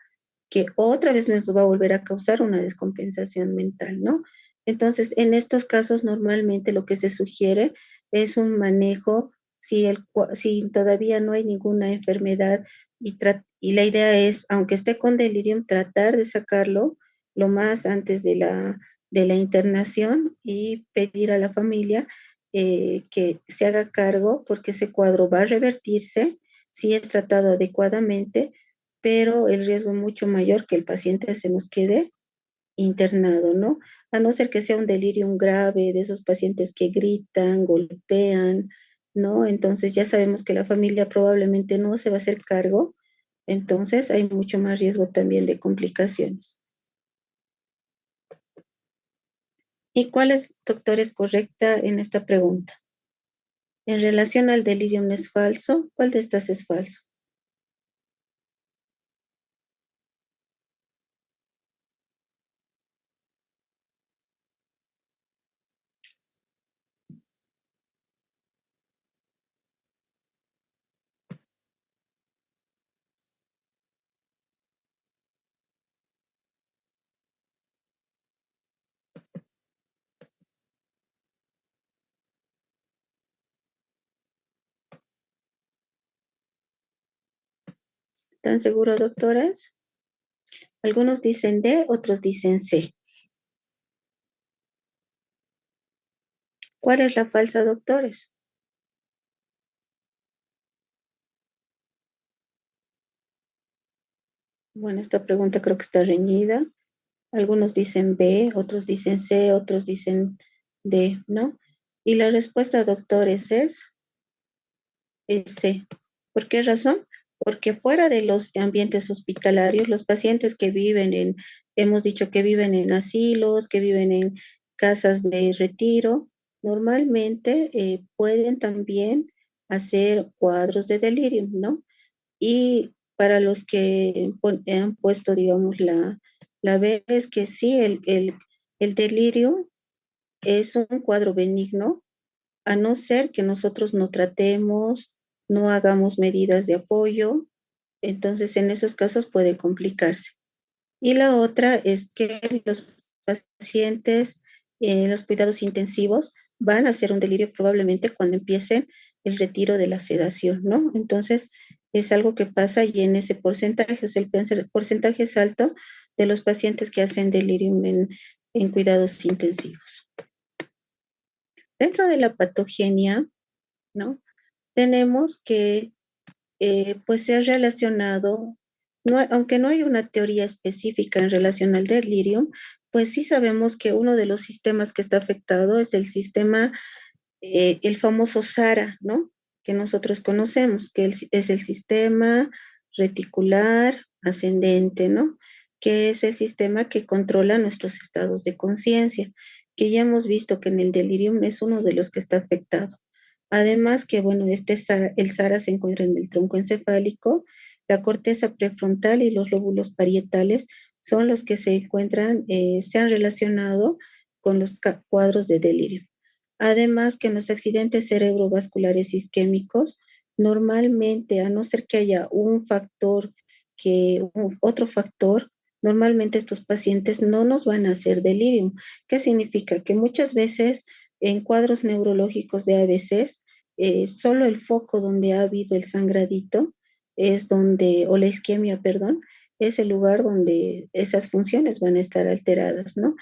que otra vez nos va a volver a causar una descompensación mental, ¿no? Entonces, en estos casos, normalmente lo que se sugiere es un manejo si todavía no hay ninguna enfermedad y la idea es, aunque esté con delirium, tratar de sacarlo lo más antes de la internación y pedir a la familia que se haga cargo porque ese cuadro va a revertirse si es tratado adecuadamente, pero el riesgo es mucho mayor que el paciente se nos quede internado, ¿no? A no ser que sea un delirium grave de esos pacientes que gritan, golpean, ¿no? Entonces ya sabemos que la familia probablemente no se va a hacer cargo, entonces hay mucho más riesgo también de complicaciones. ¿Y cuál es, doctor, es correcta en esta pregunta? En relación al delirium es falso, ¿cuál de estas es falso? ¿Están seguros, doctores? Algunos dicen D, otros dicen C. ¿Cuál es la falsa, doctores? Bueno, esta pregunta creo que está reñida. Algunos dicen B, otros dicen C, otros dicen D, ¿no? Y la respuesta, doctores, es C. ¿Por qué razón? Porque fuera de los ambientes hospitalarios, los pacientes que viven hemos dicho que viven en asilos, que viven en casas de retiro, normalmente pueden también hacer cuadros de delirio, ¿no? Y para los que han puesto, digamos, la B, es que sí, el delirio es un cuadro benigno, a no ser que nosotros no tratemos, no hagamos medidas de apoyo, entonces en esos casos puede complicarse. Y la otra es que los pacientes en los cuidados intensivos van a hacer un delirio probablemente cuando empiecen el retiro de la sedación, ¿no? Entonces es algo que pasa y en ese porcentaje, o sea, el porcentaje es alto de los pacientes que hacen delirium en cuidados intensivos. Dentro de la patogenia, ¿no? Tenemos que pues se ha relacionado, no, aunque no hay una teoría específica en relación al delirium, pues sí sabemos que uno de los sistemas que está afectado es el sistema, el famoso SARA, ¿no? Que nosotros conocemos, que es el sistema reticular ascendente, ¿no? Que es el sistema que controla nuestros estados de conciencia, que ya hemos visto que en el delirium es uno de los que está afectado. Además que, bueno, el SARA se encuentra en el tronco encefálico, la corteza prefrontal y los lóbulos parietales son los que se encuentran, se han relacionado con los cuadros de delirio. Además que en los accidentes cerebrovasculares isquémicos, normalmente, a no ser que haya otro factor, normalmente estos pacientes no nos van a hacer delirium. ¿Qué significa? Que muchas veces en cuadros neurológicos de ABCs, solo el foco donde ha habido el sangradito es donde, o la isquemia, perdón, es el lugar donde esas funciones van a estar alteradas, ¿no?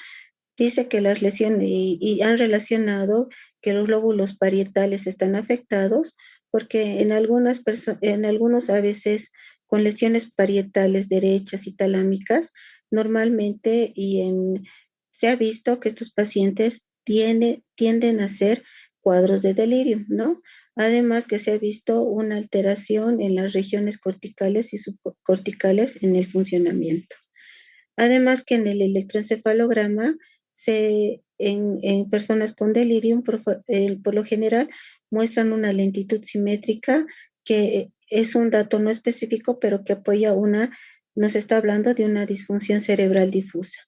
Dice que las lesiones y han relacionado que los lóbulos parietales están afectados porque en algunos a veces con lesiones parietales derechas y talámicas, normalmente se ha visto que estos pacientes tienden a hacer cuadros de delirio, ¿no? Además que se ha visto una alteración en las regiones corticales y subcorticales en el funcionamiento. Además que en el electroencefalograma, en personas con delirium, por lo general, muestran una lentitud simétrica que es un dato no específico, pero que apoya nos está hablando de una disfunción cerebral difusa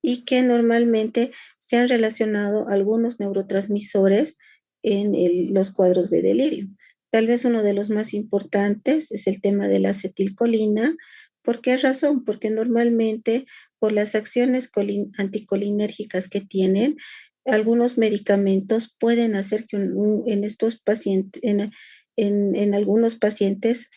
y que normalmente se han relacionado algunos neurotransmisores en los cuadros de delirio. Tal vez uno de los más importantes es el tema de la acetilcolina. ¿Por qué razón? Porque normalmente por las acciones anticolinérgicas que tienen, algunos medicamentos pueden hacer que en estos pacientes, en algunos pacientes,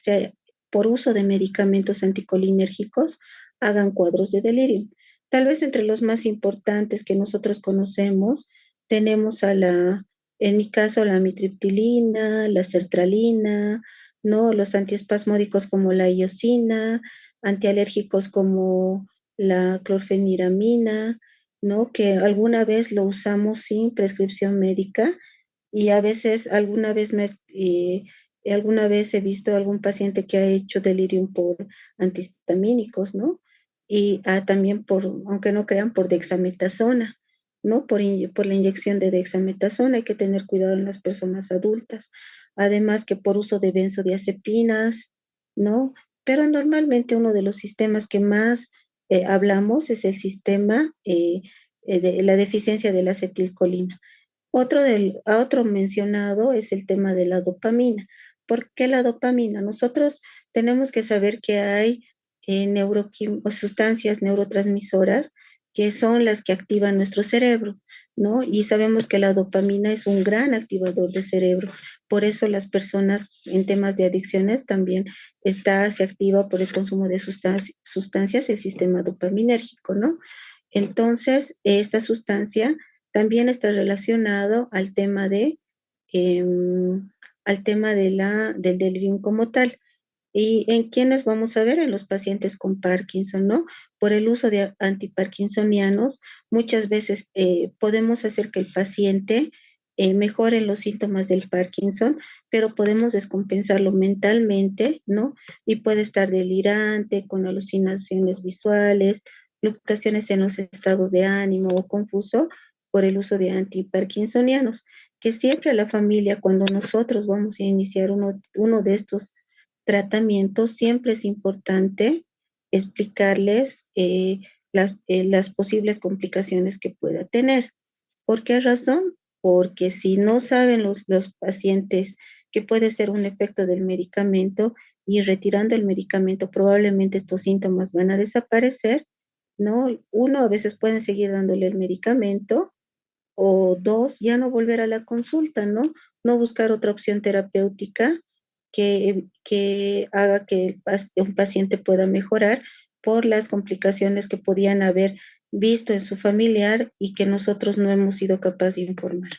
por uso de medicamentos anticolinérgicos, hagan cuadros de delirio. Tal vez entre los más importantes que nosotros conocemos, tenemos en mi caso, la amitriptilina, la sertralina, ¿no? Los antiespasmódicos como la iosina, antialérgicos como la clorfeniramina, ¿no? Que alguna vez lo usamos sin prescripción médica y a veces, alguna vez he visto a algún paciente que ha hecho delirium por antihistamínicos, ¿no? Y también aunque no crean, por dexametasona, ¿no? Por la inyección de dexametasona hay que tener cuidado en las personas adultas. Además que por uso de benzodiazepinas, ¿no? Pero normalmente uno de los sistemas que más hablamos es el sistema de la deficiencia de la acetilcolina. Otro mencionado es el tema de la dopamina. ¿Por qué la dopamina? Nosotros tenemos que saber que hay o sustancias neurotransmisoras que son las que activan nuestro cerebro, ¿no? Y sabemos que la dopamina es un gran activador de cerebro. Por eso las personas en temas de adicciones también se activa por el consumo de sustancias el sistema dopaminérgico, ¿no? Entonces, esta sustancia también está relacionado al tema del delirium como tal. ¿Y en quiénes vamos a ver? En los pacientes con Parkinson, ¿no? Por el uso de antiparkinsonianos, muchas veces podemos hacer que el paciente mejore los síntomas del Parkinson, pero podemos descompensarlo mentalmente, ¿no? Y puede estar delirante, con alucinaciones visuales, fluctuaciones en los estados de ánimo o confuso por el uso de antiparkinsonianos, que siempre a la familia, cuando nosotros vamos a iniciar uno de estos tratamientos, siempre es importante explicarles las posibles complicaciones que pueda tener. ¿Por qué razón? Porque si no saben los pacientes que puede ser un efecto del medicamento y retirando el medicamento probablemente estos síntomas van a desaparecer, ¿no? Uno, a veces pueden seguir dándole el medicamento o dos, ya no volver a la consulta, ¿no? No buscar otra opción terapéutica que haga que un paciente pueda mejorar por las complicaciones que podían haber visto en su familiar y que nosotros no hemos sido capaces de informar.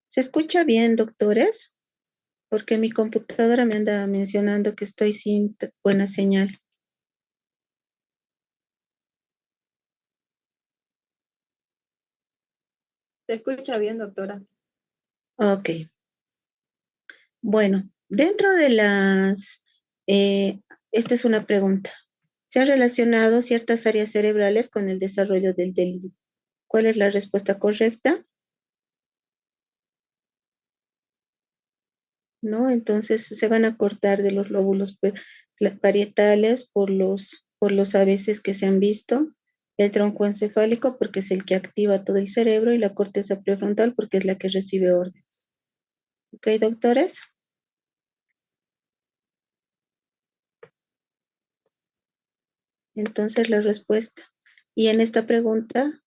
¿Se escucha bien, doctores? Porque mi computadora me anda mencionando que estoy sin buena señal. Se escucha bien, doctora. Ok. Bueno, dentro de esta es una pregunta. ¿Se han relacionado ciertas áreas cerebrales con el desarrollo del delirio? ¿Cuál es la respuesta correcta? ¿No? Entonces se van a cortar de los lóbulos parietales por los AVCs que se han visto, el tronco encefálico porque es el que activa todo el cerebro y la corteza prefrontal porque es la que recibe órdenes. ¿Ok, doctores? Entonces la respuesta. Y en esta pregunta,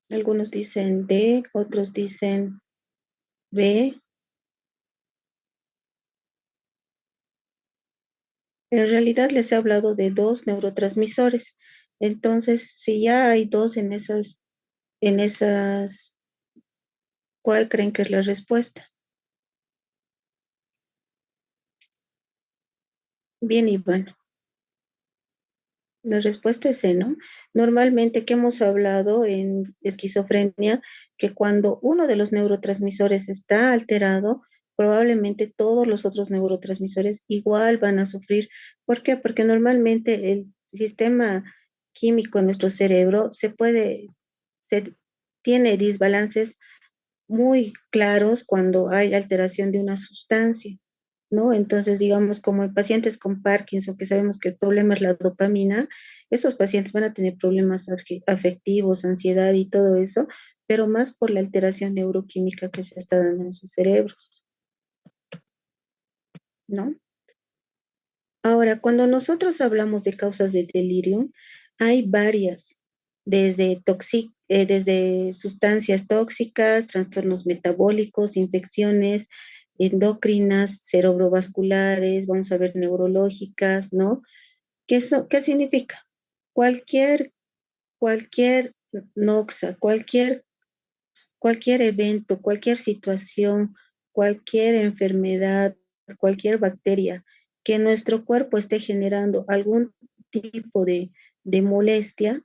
algunos dicen D, otros dicen B. En realidad les he hablado de dos neurotransmisores. Entonces, si ya hay dos en esas, ¿cuál creen que es la respuesta? Bien, Iván. La respuesta es C, ¿no? Normalmente que hemos hablado en esquizofrenia, que cuando uno de los neurotransmisores está alterado, probablemente todos los otros neurotransmisores igual van a sufrir. ¿Por qué? Porque normalmente el sistema químico en nuestro cerebro se tiene desbalances muy claros cuando hay alteración de una sustancia, ¿no? Entonces, digamos, como en pacientes con Parkinson, que sabemos que el problema es la dopamina, esos pacientes van a tener problemas afectivos, ansiedad y todo eso, pero más por la alteración neuroquímica que se está dando en sus cerebros, ¿no? Ahora, cuando nosotros hablamos de causas de delirium, hay varias, desde sustancias tóxicas, trastornos metabólicos, infecciones endocrinas, cerebrovasculares, vamos a ver neurológicas, ¿no? ¿Qué significa? Cualquier, cualquier noxa, cualquier evento, cualquier situación, cualquier enfermedad, cualquier bacteria que nuestro cuerpo esté generando algún tipo de molestia,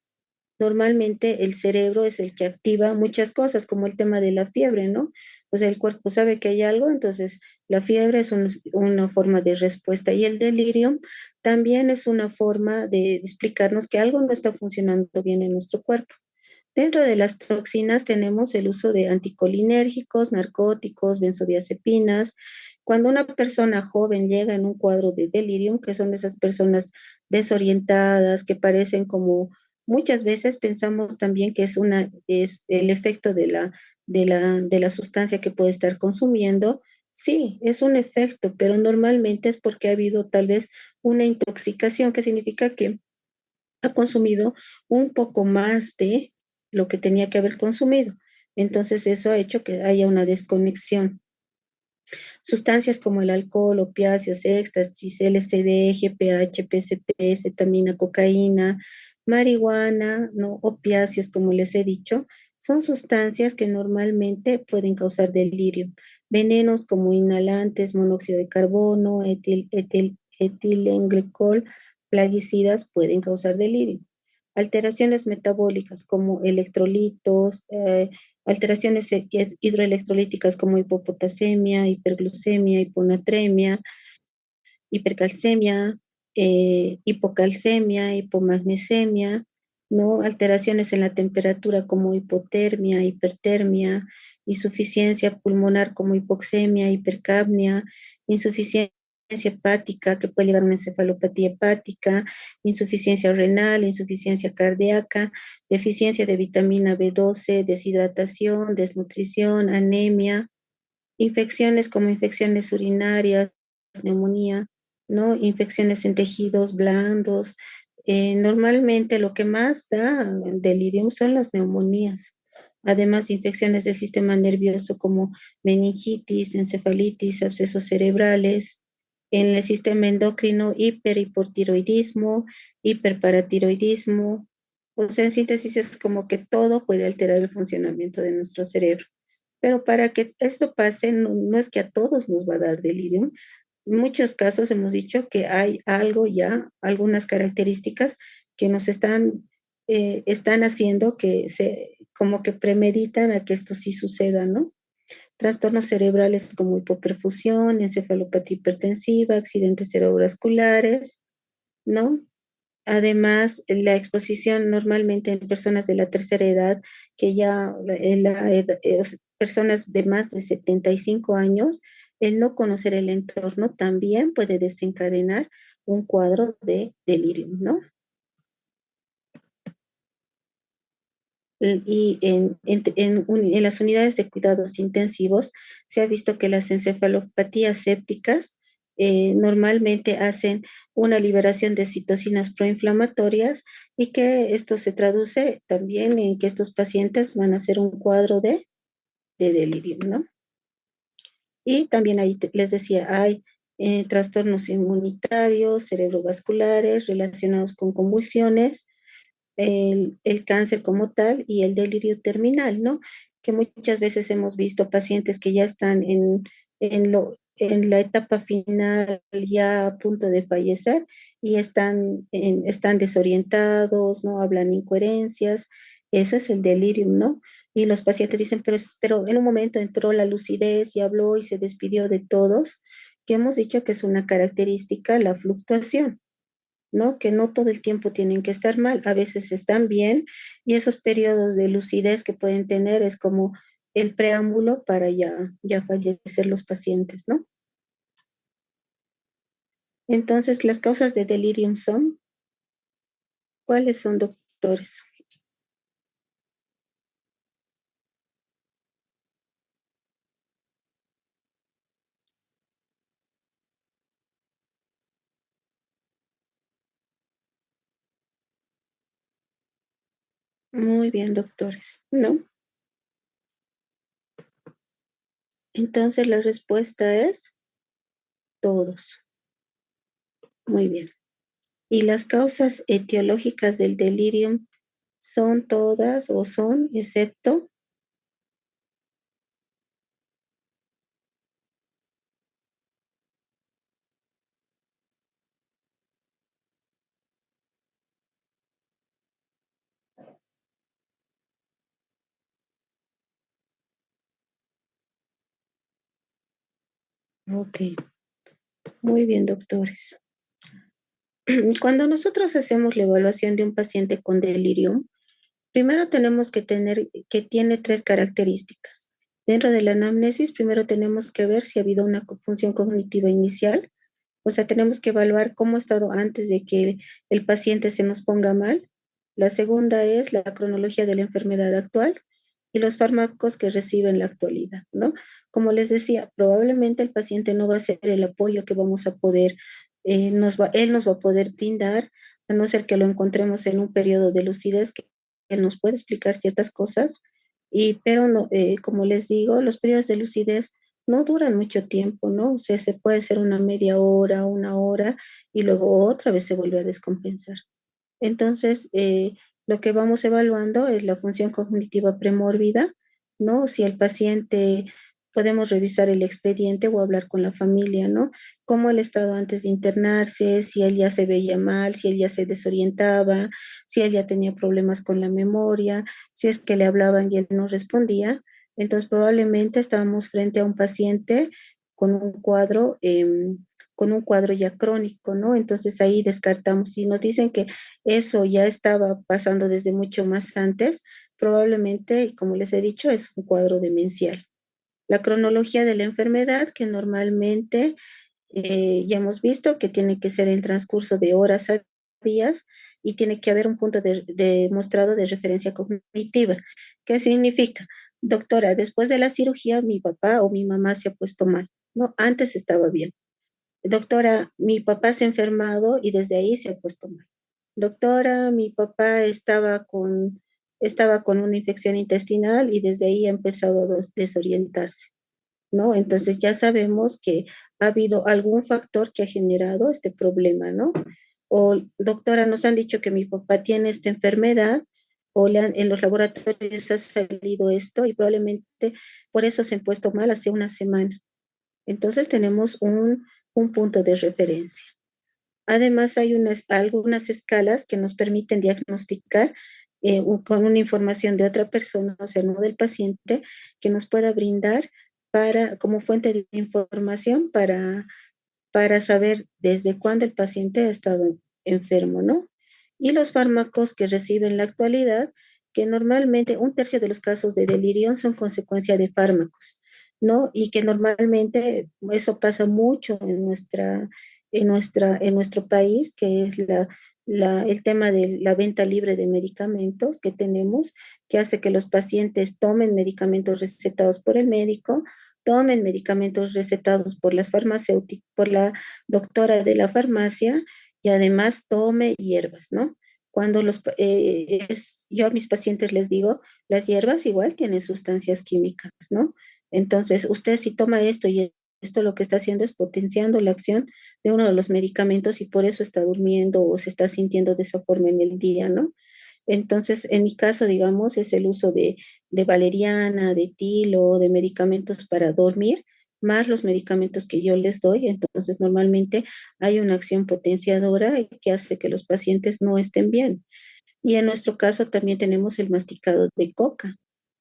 normalmente el cerebro es el que activa muchas cosas, como el tema de la fiebre, ¿no? O sea, el cuerpo sabe que hay algo, entonces la fiebre es una forma de respuesta y el delirio también es una forma de explicarnos que algo no está funcionando bien en nuestro cuerpo. Dentro de las toxinas tenemos el uso de anticolinérgicos, narcóticos, benzodiazepinas. Cuando una persona joven llega en un cuadro de delirium, que son de esas personas desorientadas, que parecen como muchas veces pensamos también que es el efecto de la sustancia que puede estar consumiendo. Sí, es un efecto, pero normalmente es porque ha habido tal vez una intoxicación, que significa que ha consumido un poco más de lo que tenía que haber consumido. Entonces eso ha hecho que haya una desconexión. Sustancias como el alcohol, opiáceos, éxtasis, LSD, GPH, PCP, cetamina, cocaína, marihuana, no opiáceos, como les he dicho, son sustancias que normalmente pueden causar delirio. Venenos como inhalantes, monóxido de carbono, etilenglicol, plaguicidas pueden causar delirio. Alteraciones metabólicas como electrolitos, alteraciones hidroelectrolíticas como hipopotasemia, hiperglucemia, hiponatremia, hipercalcemia, hipocalcemia, hipomagnesemia, ¿no? Alteraciones en la temperatura como hipotermia, hipertermia, insuficiencia pulmonar como hipoxemia, hipercapnia, insuficiencia hepática que puede llegar a una encefalopatía hepática, insuficiencia renal, insuficiencia cardíaca, deficiencia de vitamina B12, deshidratación, desnutrición, anemia, infecciones como infecciones urinarias, neumonía, ¿no? Infecciones en tejidos blandos. Normalmente lo que más da delirium son las neumonías. Además de infecciones del sistema nervioso como meningitis, encefalitis, abscesos cerebrales. En el sistema endocrino, hipertiroidismo, hiperparatiroidismo. O sea, en síntesis es como que todo puede alterar el funcionamiento de nuestro cerebro. Pero para que esto pase, no es que a todos nos va a dar delirio. En muchos casos hemos dicho que hay algo ya, algunas características que nos están haciendo como que premeditan a que esto sí suceda, ¿no? Trastornos cerebrales como hipoperfusión, encefalopatía hipertensiva, accidentes cerebrovasculares, ¿no? Además, la exposición normalmente en personas de la tercera edad, que ya personas de más de 75 años, el no conocer el entorno también puede desencadenar un cuadro de delirium, ¿no? Y en las unidades de cuidados intensivos se ha visto que las encefalopatías sépticas normalmente hacen una liberación de citocinas proinflamatorias y que esto se traduce también en que estos pacientes van a hacer un cuadro de delirio, ¿no? Y también ahí les decía, hay trastornos inmunitarios, cerebrovasculares relacionados con convulsiones, el cáncer como tal y el delirio terminal, ¿no? Que muchas veces hemos visto pacientes que ya están en la etapa final, ya a punto de fallecer y están desorientados, ¿no? Hablan incoherencias, eso es el delirium, ¿no? Y los pacientes dicen, pero en un momento entró la lucidez y habló y se despidió de todos, que hemos dicho que es una característica la fluctuación, ¿no? Que no todo el tiempo tienen que estar mal, a veces están bien y esos periodos de lucidez que pueden tener es como el preámbulo para ya fallecer los pacientes, ¿no? Entonces, las causas de delirium son, ¿cuáles son, doctores? Muy bien, doctores, ¿no? Entonces, la respuesta es todos. Muy bien. ¿Y las causas etiológicas del delirium son todas o son, excepto? Ok, muy bien, doctores. Cuando nosotros hacemos la evaluación de un paciente con delirium, primero tenemos que tener que tiene tres características. Dentro de la anamnesis, primero tenemos que ver si ha habido una función cognitiva inicial, o sea, tenemos que evaluar cómo ha estado antes de que el paciente se nos ponga mal. La segunda es la cronología de la enfermedad actual y los fármacos que recibe en la actualidad, ¿no? Como les decía, probablemente el paciente no va a ser el apoyo que vamos a poder, él nos va a poder brindar, a no ser que lo encontremos en un periodo de lucidez que él nos puede explicar ciertas cosas, pero no, como les digo, los periodos de lucidez no duran mucho tiempo, ¿no? O sea, se puede hacer una media hora, una hora, y luego otra vez se vuelve a descompensar. Entonces, lo que vamos evaluando es la función cognitiva premórbida, ¿no? Si el paciente, podemos revisar el expediente o hablar con la familia, ¿no? Cómo él estado antes de internarse, si él ya se veía mal, si él ya se desorientaba, si él ya tenía problemas con la memoria, si es que le hablaban y él no respondía. Entonces, probablemente estábamos frente a un paciente con un cuadro, con un cuadro ya crónico, ¿no? Entonces ahí descartamos. Si nos dicen que eso ya estaba pasando desde mucho más antes, probablemente, como les he dicho, es un cuadro demencial. La cronología de la enfermedad, que normalmente ya hemos visto que tiene que ser en transcurso de horas a días y tiene que haber un punto demostrado de referencia cognitiva. ¿Qué significa? Doctora, después de la cirugía mi papá o mi mamá se ha puesto mal, ¿no? Antes estaba bien. Doctora, mi papá se ha enfermado y desde ahí se ha puesto mal. Doctora, mi papá estaba con una infección intestinal y desde ahí ha empezado a desorientarse, ¿no? Entonces ya sabemos que ha habido algún factor que ha generado este problema, ¿no? O, doctora, nos han dicho que mi papá tiene esta enfermedad o en los laboratorios ha salido esto y probablemente por eso se ha puesto mal hace una semana. Entonces tenemos un punto de referencia. Además, hay algunas escalas que nos permiten diagnosticar con una información de otra persona, o sea, no del paciente, que nos pueda brindar como fuente de información para saber desde cuándo el paciente ha estado enfermo, ¿no? Y los fármacos que recibe en la actualidad, que normalmente un tercio de los casos de delirio son consecuencia de fármacos, ¿no? Y que normalmente eso pasa mucho en nuestro país, que es el tema de la venta libre de medicamentos que tenemos, que hace que los pacientes tomen medicamentos recetados por el médico, tomen medicamentos recetados por las farmacéuticas, por la doctora de la farmacia, y además tome hierbas, ¿no? Yo a mis pacientes les digo, las hierbas igual tienen sustancias químicas, ¿no? Entonces, usted si toma esto y esto lo que está haciendo es potenciando la acción de uno de los medicamentos y por eso está durmiendo o se está sintiendo de esa forma en el día, ¿no? Entonces, en mi caso, digamos, es el uso de valeriana, de tilo, de medicamentos para dormir, más los medicamentos que yo les doy. Entonces, normalmente hay una acción potenciadora que hace que los pacientes no estén bien. Y en nuestro caso también tenemos el masticado de coca,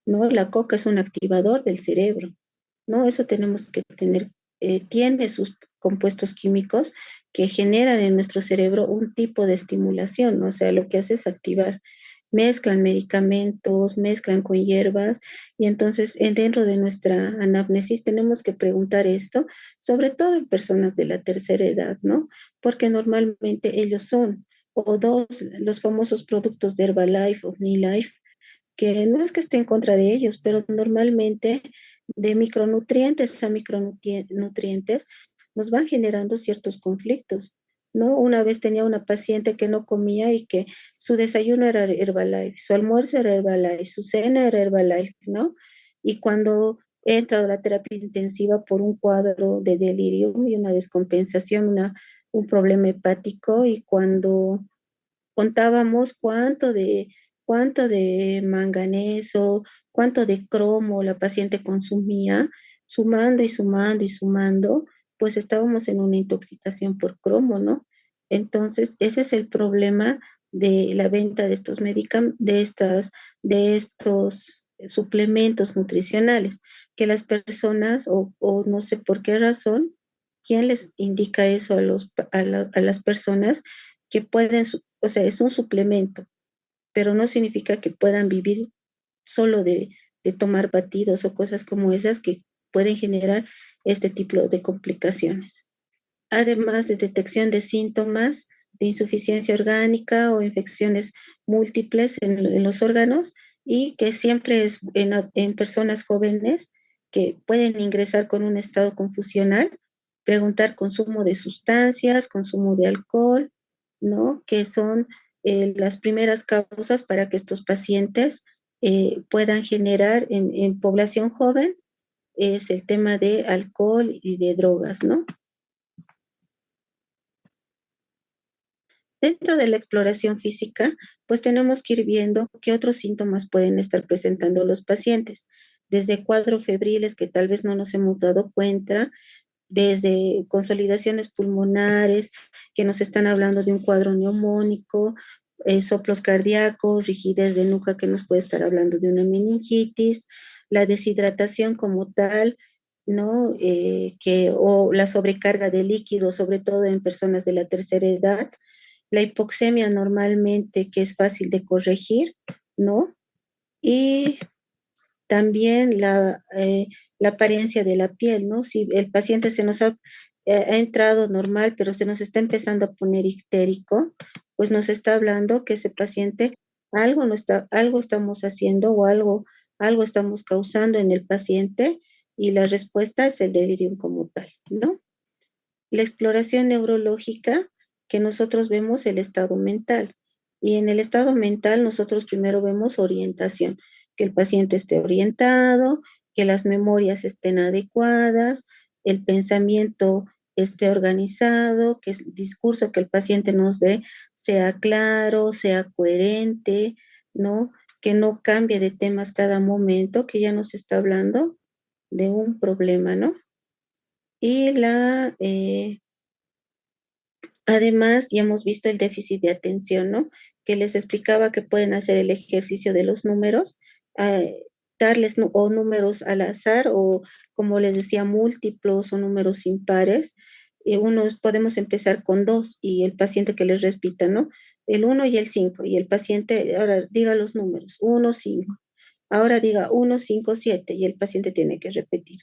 ¿no? La coca es un activador del cerebro, ¿no? Eso tenemos que tener, tiene sus compuestos químicos que generan en nuestro cerebro un tipo de estimulación, ¿no? O sea, lo que hace es activar. Mezclan medicamentos, mezclan con hierbas y entonces dentro de nuestra anamnesis tenemos que preguntar esto, sobre todo en personas de la tercera edad, ¿no? Porque normalmente ellos son o dos, los famosos productos de Herbalife o Life, que no es que esté en contra de ellos, pero normalmente de micronutrientes a micronutrientes nos van generando ciertos conflictos, ¿no? Una vez tenía una paciente que no comía y que su desayuno era Herbalife, su almuerzo era Herbalife, su cena era Herbalife, ¿no? Y cuando he entrado a la terapia intensiva por un cuadro de delirio y una descompensación, un problema hepático, y cuando contábamos cuánto de manganeso, cuánto de cromo la paciente consumía, sumando y sumando y sumando, pues estábamos en una intoxicación por cromo, ¿no? Entonces, ese es el problema de la venta de estos de estos suplementos nutricionales, que las personas, o no sé por qué razón, ¿quién les indica eso a las personas que pueden, o sea, es un suplemento, pero no significa que puedan vivir solo de tomar batidos o cosas como esas que pueden generar este tipo de complicaciones. Además de detección de síntomas de insuficiencia orgánica o infecciones múltiples en los órganos, y que siempre es en personas jóvenes que pueden ingresar con un estado confusional, preguntar consumo de sustancias, consumo de alcohol, ¿no? Que son las primeras causas para que estos pacientes puedan generar en población joven, es el tema de alcohol y de drogas, ¿no? Dentro de la exploración física, pues tenemos que ir viendo qué otros síntomas pueden estar presentando los pacientes, desde cuadros febriles que tal vez no nos hemos dado cuenta, desde consolidaciones pulmonares que nos están hablando de un cuadro neumónico, soplos cardíacos, rigidez de nuca que nos puede estar hablando de una meningitis, la deshidratación como tal, ¿no? O la sobrecarga de líquidos, sobre todo en personas de la tercera edad, la hipoxemia normalmente que es fácil de corregir, ¿no? Y también la apariencia de la piel, ¿no? Si el paciente ha entrado normal, pero se nos está empezando a poner ictérico, pues nos está hablando que ese paciente algo estamos haciendo o algo estamos causando en el paciente, y la respuesta es el delirium como tal, ¿no? La exploración neurológica, que nosotros vemos el estado mental. Y en el estado mental nosotros primero vemos orientación, que el paciente esté orientado, que las memorias estén adecuadas, el pensamiento esté organizado, que el discurso que el paciente nos dé sea claro, sea coherente, ¿no? Que no cambie de temas cada momento, que ya nos está hablando de un problema, ¿no? Y además, ya hemos visto el déficit de atención, ¿no? Que les explicaba que pueden hacer el ejercicio de los números, darles o números al azar o, como les decía, múltiplos o números impares. Podemos empezar con dos y el paciente que les repita, ¿no? el 1 y el 5, y el paciente, ahora diga los números, 1, 5. Ahora diga 1, 5, 7, y el paciente tiene que repetir.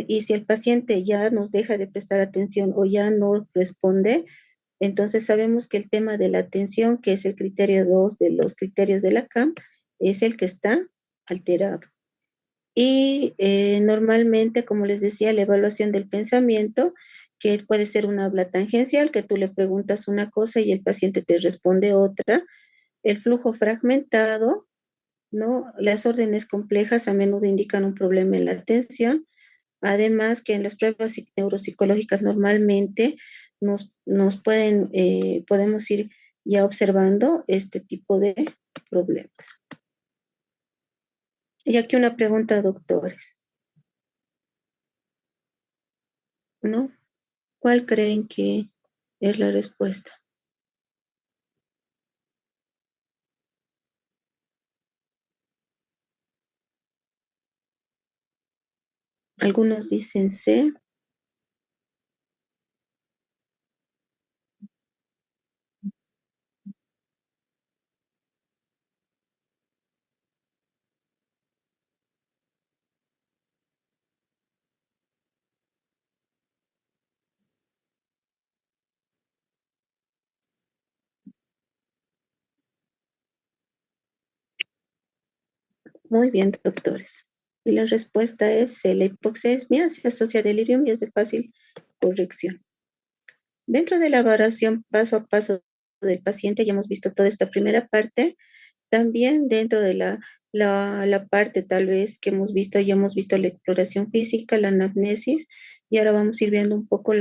Y si el paciente ya nos deja de prestar atención o ya no responde, entonces sabemos que el tema de la atención, que es el criterio 2 de los criterios de la CAM, es el que está alterado. Y normalmente, como les decía, la evaluación del pensamiento, que puede ser una habla tangencial, que tú le preguntas una cosa y el paciente te responde otra. El flujo fragmentado, ¿no? Las órdenes complejas a menudo indican un problema en la atención. Además, que en las pruebas neuropsicológicas normalmente podemos ir ya observando este tipo de problemas. Y aquí una pregunta, doctores, ¿no? ¿Cuál creen que es la respuesta? Algunos dicen C. Muy bien, doctores. Y la respuesta es C. La hipoxemia se asocia a delirium y es de fácil corrección. Dentro de la evaluación paso a paso del paciente, ya hemos visto toda esta primera parte. También dentro de la parte tal vez que hemos visto, ya hemos visto la exploración física, la anamnesis, y ahora vamos a ir viendo un poco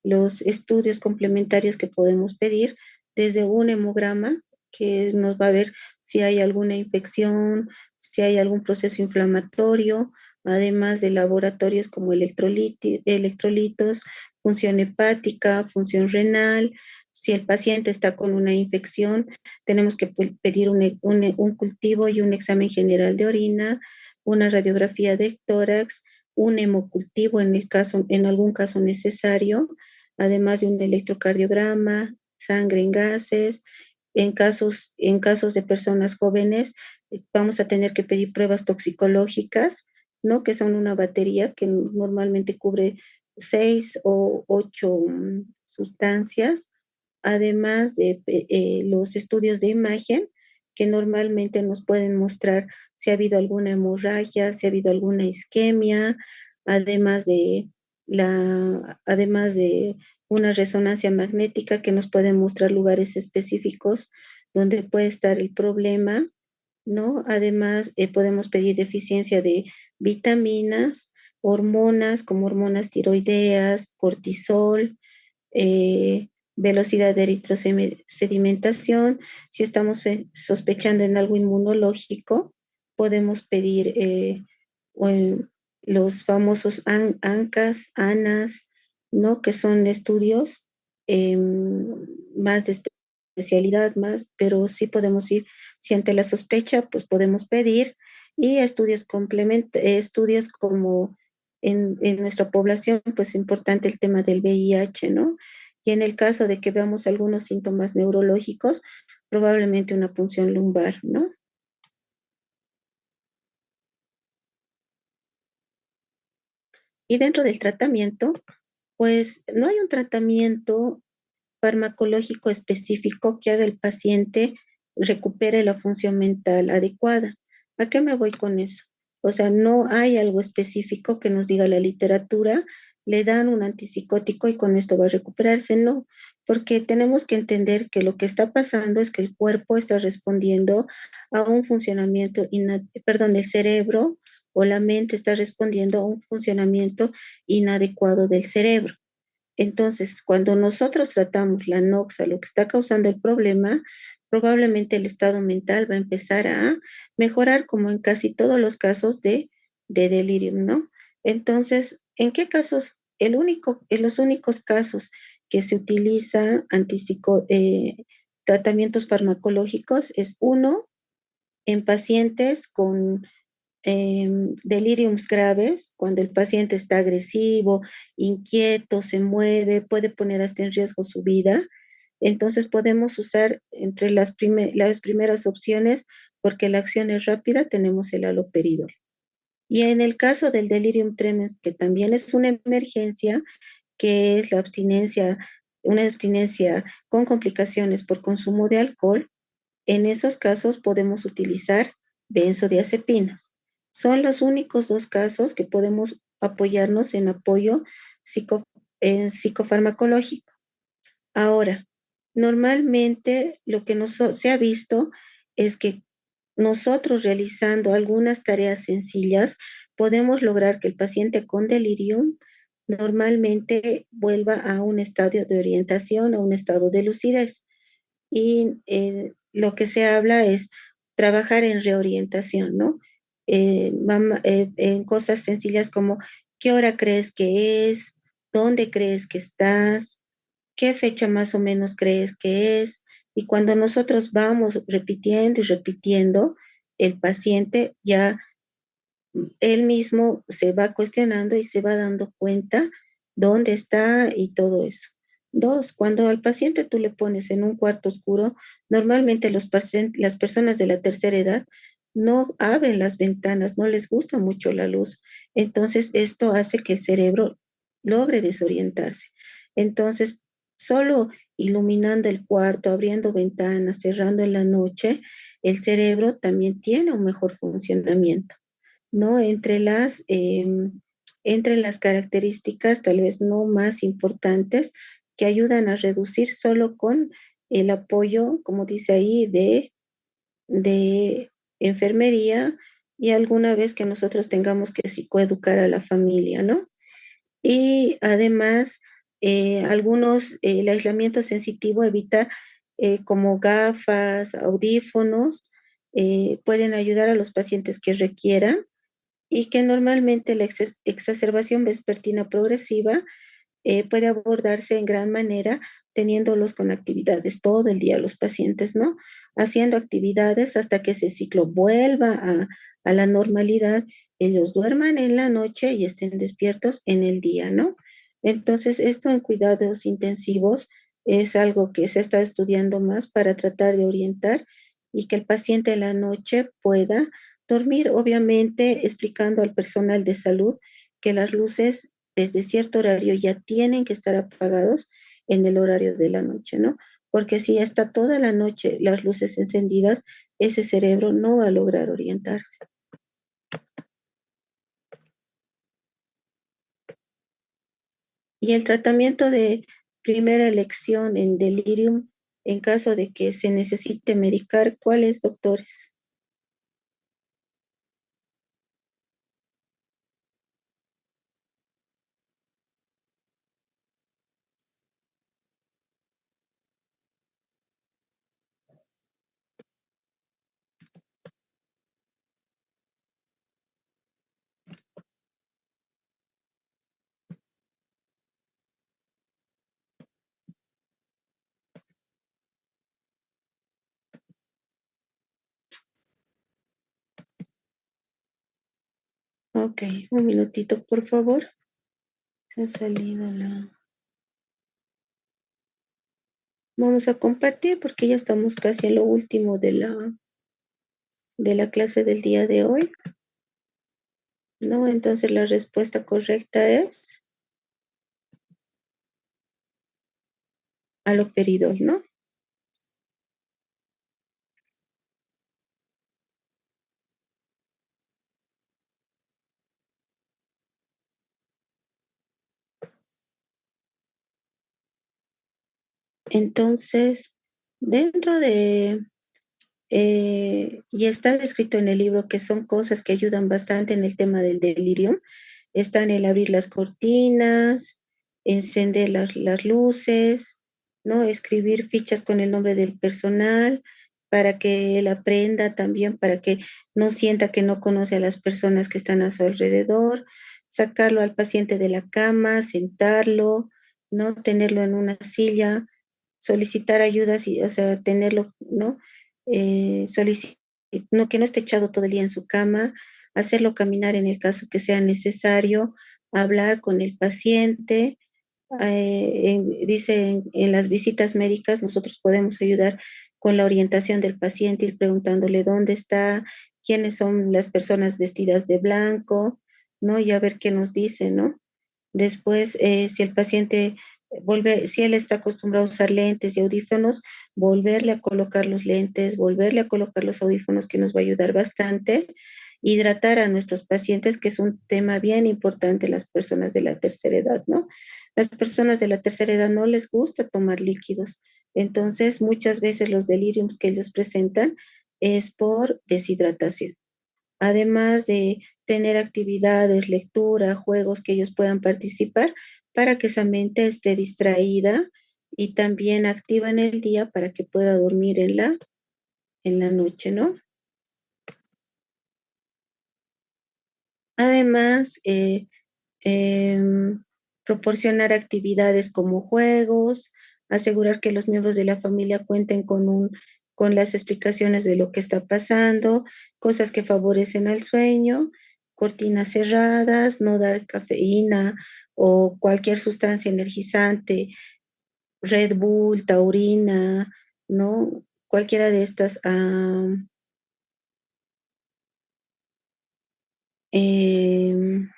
los estudios complementarios que podemos pedir desde un hemograma, que nos va a ver si hay alguna infección, si hay algún proceso inflamatorio, además de laboratorios como electrolitos, función hepática, función renal. Si el paciente está con una infección, tenemos que pedir un cultivo y un examen general de orina, una radiografía de tórax, un hemocultivo en algún caso necesario, además de un electrocardiograma, sangre en gases. En casos de personas jóvenes, vamos a tener que pedir pruebas toxicológicas, ¿no? Que son una batería que normalmente cubre 6 o 8 sustancias, además de los estudios de imagen, que normalmente nos pueden mostrar si ha habido alguna hemorragia, si ha habido alguna isquemia, además de una resonancia magnética que nos puede mostrar lugares específicos donde puede estar el problema, ¿no? Además, podemos pedir deficiencia de vitaminas, hormonas como hormonas tiroideas, cortisol, velocidad de eritrosedimentación. Si estamos sospechando en algo inmunológico, podemos pedir los famosos ANCAS, ANAS, ¿no? Que son estudios eh, más de especialidad, pero sí podemos ir, si ante la sospecha, pues podemos pedir, y estudios como en nuestra población, pues es importante el tema del VIH, ¿no? Y en el caso de que veamos algunos síntomas neurológicos, probablemente una punción lumbar, ¿no? Y dentro del tratamiento, pues no hay un tratamiento farmacológico específico que haga el paciente recupere la función mental adecuada. ¿A qué me voy con eso? O sea, no hay algo específico que nos diga la literatura, le dan un antipsicótico y con esto va a recuperarse, no, porque tenemos que entender que lo que está pasando es que el cuerpo está respondiendo a un funcionamiento, perdón, el cerebro o la mente está respondiendo a un funcionamiento inadecuado del cerebro. Entonces, cuando nosotros tratamos la noxa, lo que está causando el problema, probablemente el estado mental va a empezar a mejorar, como en casi todos los casos de delirium, ¿no? Entonces, ¿en qué casos? En los únicos casos que se utiliza tratamientos farmacológicos es uno en pacientes con deliriums graves, cuando el paciente está agresivo, inquieto, se mueve, puede poner hasta en riesgo su vida. Entonces podemos usar entre las primeras opciones, porque la acción es rápida, tenemos el haloperidol. Y en el caso del delirium tremens, que también es una emergencia, que es la abstinencia, una abstinencia con complicaciones por consumo de alcohol, en esos casos podemos utilizar benzodiazepinas. Son los únicos dos casos que podemos apoyarnos en apoyo psico, psicofarmacológico. Ahora, normalmente lo que se ha visto es que nosotros realizando algunas tareas sencillas podemos lograr que el paciente con delirium normalmente vuelva a un estadio de orientación, a un estado de lucidez. Y lo que se habla es trabajar en reorientación, ¿no? En cosas sencillas como qué hora crees que es, dónde crees que estás, qué fecha más o menos crees que es. Y cuando nosotros vamos repitiendo y repitiendo, el paciente ya él mismo se va cuestionando y se va dando cuenta dónde está y todo eso. Dos, cuando al paciente tú le pones en un cuarto oscuro, normalmente las personas de la tercera edad no abren las ventanas, no les gusta mucho la luz. Entonces, esto hace que el cerebro logre desorientarse. Entonces, solo iluminando el cuarto, abriendo ventanas, cerrando en la noche, el cerebro también tiene un mejor funcionamiento. ¿No? Entre las características tal vez no más importantes que ayudan a reducir solo con el apoyo, como dice ahí, de enfermería y alguna vez que nosotros tengamos que psicoeducar a la familia, ¿no? Y además, el aislamiento sensitivo evita como gafas, audífonos, pueden ayudar a los pacientes que requieran y que normalmente la exacerbación vespertina progresiva puede abordarse en gran manera teniéndolos con actividades todo el día los pacientes, ¿no? Haciendo actividades hasta que ese ciclo vuelva a la normalidad, ellos duerman en la noche y estén despiertos en el día, ¿no? Entonces, esto en cuidados intensivos es algo que se está estudiando más para tratar de orientar y que el paciente en la noche pueda dormir, obviamente explicando al personal de salud que las luces desde cierto horario ya tienen que estar apagados en el horario de la noche, ¿no? Porque si está toda la noche las luces encendidas, ese cerebro no va a lograr orientarse. Y el tratamiento de primera elección en delirium, en caso de que se necesite medicar, ¿cuáles, doctores? Ok, un minutito, por favor. Se ha salido la... Vamos a compartir porque ya estamos casi en lo último de la clase del día de hoy, ¿no? Entonces la respuesta correcta es haloperidol, ¿no? Entonces, dentro de, y está descrito en el libro que son cosas que ayudan bastante en el tema del delirio, están el abrir las cortinas, encender las luces, ¿no? Escribir fichas con el nombre del personal para que él aprenda también, para que no sienta que no conoce a las personas que están a su alrededor, sacarlo al paciente de la cama, sentarlo, ¿no? Tenerlo en una silla, solicitar ayuda, o sea, tenerlo, ¿no? Solicitar, no, que no esté echado todo el día en su cama, hacerlo caminar en el caso que sea necesario, hablar con el paciente, Dice en las visitas médicas nosotros podemos ayudar con la orientación del paciente, ir preguntándole dónde está, quiénes son las personas vestidas de blanco, ¿no? Y a ver qué nos dice, ¿no? Después, si el paciente si él está acostumbrado a usar lentes y audífonos, volverle a colocar los lentes, volverle a colocar los audífonos, que nos va a ayudar bastante. Hidratar a nuestros pacientes, que es un tema bien importante en las personas de la tercera edad, ¿no? Las personas de la tercera edad no les gusta tomar líquidos, entonces muchas veces los deliriums que ellos presentan es por deshidratación. Además de tener actividades, lectura, juegos que ellos puedan participar para que esa mente esté distraída y también activa en el día para que pueda dormir en la noche, ¿no? Además, em, proporcionar actividades como juegos, asegurar que los miembros de la familia cuenten con las explicaciones de lo que está pasando, cosas que favorecen al sueño, cortinas cerradas, no dar cafeína o cualquier sustancia energizante, Red Bull, taurina, ¿no? Cualquiera de estas. Em,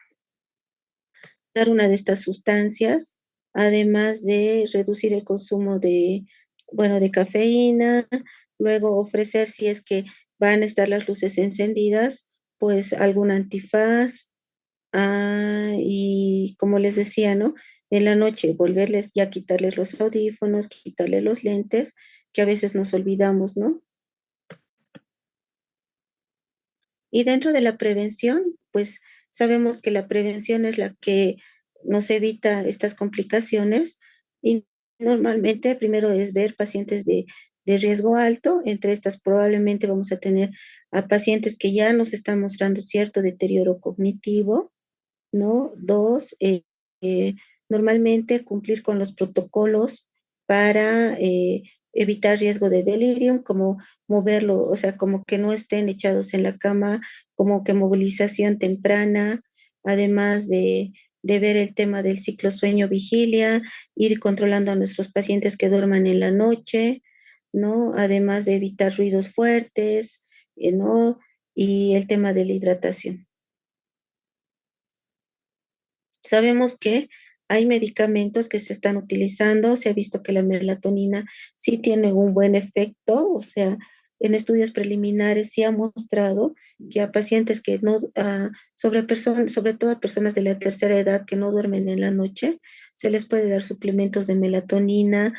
Dar una de estas sustancias, además de reducir el consumo bueno, de cafeína, luego ofrecer, si es que van a estar las luces encendidas, pues algún antifaz, y como les decía, ¿no? En la noche volverles ya quitarles los audífonos, quitarles los lentes, que a veces nos olvidamos, ¿no? Y dentro de la prevención, pues sabemos que la prevención es la que nos evita estas complicaciones y normalmente primero es ver pacientes de riesgo alto. Entre estas probablemente vamos a tener a pacientes que ya nos están mostrando cierto deterioro cognitivo, ¿no? Dos, eh, normalmente cumplir con los protocolos para evitar riesgo de delirium, como moverlo, o sea, como que no estén echados en la cama, como que movilización temprana, además de ver el tema del ciclo sueño-vigilia, ir controlando a nuestros pacientes que duerman en la noche, ¿no? Además de evitar ruidos fuertes, ¿no? Y el tema de la hidratación. Sabemos que hay medicamentos que se están utilizando, se ha visto que la melatonina sí tiene un buen efecto, o sea, en estudios preliminares sí ha mostrado que a pacientes que no, sobre todo a personas de la tercera edad que no duermen en la noche, se les puede dar suplementos de melatonina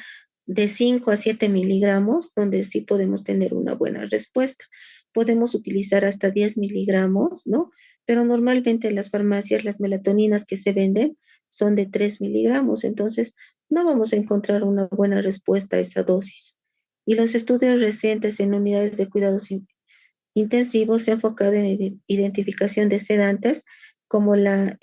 de 5 a 7 miligramos, donde sí podemos tener una buena respuesta. Podemos utilizar hasta 10 miligramos, ¿no? Pero normalmente en las farmacias las melatoninas que se venden son de 3 miligramos, entonces no vamos a encontrar una buena respuesta a esa dosis. Y los estudios recientes en unidades de cuidados intensivos se han enfocado en identificación de sedantes como la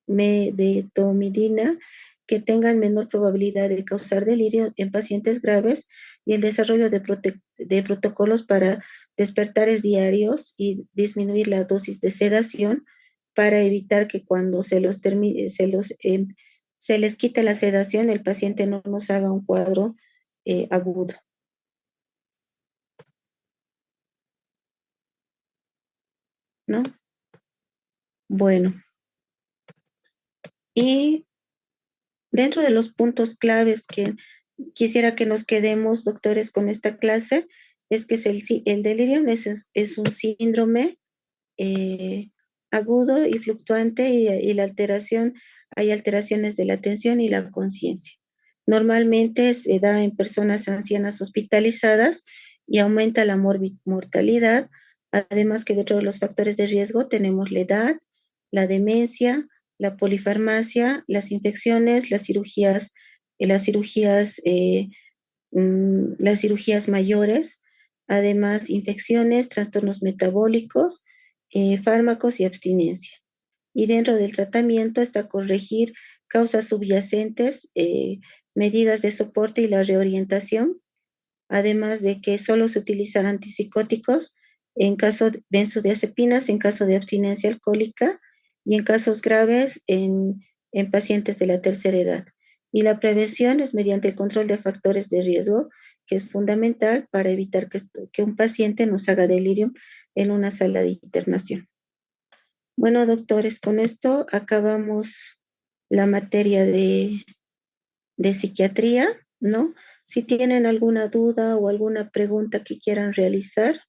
medetomidina, que tengan menor probabilidad de causar delirio en pacientes graves, y el desarrollo de protocolos para despertares diarios y disminuir la dosis de sedación para evitar que cuando se les quite la sedación, el paciente no nos haga un cuadro agudo, ¿no? Bueno, y dentro de los puntos claves que quisiera que nos quedemos, doctores, con esta clase, es que el delirium es un síndrome eh, agudo y fluctuante, y la alteración, hay alteraciones de la atención y la conciencia. Normalmente se da en personas ancianas hospitalizadas y aumenta la mortalidad, además que dentro de los factores de riesgo tenemos la edad, la demencia, la polifarmacia, las infecciones, las cirugías mayores, además infecciones, trastornos metabólicos, fármacos y abstinencia. Y dentro del tratamiento está corregir causas subyacentes, medidas de soporte y la reorientación, además de que solo se utilizan antipsicóticos en caso de benzodiazepinas, en caso de abstinencia alcohólica, y en casos graves en pacientes de la tercera edad. Y la prevención es mediante el control de factores de riesgo, que es fundamental para evitar que un paciente nos haga delirium en una sala de internación. Bueno, doctores, con esto acabamos la materia de psiquiatría, ¿no? Si tienen alguna duda o alguna pregunta que quieran realizar,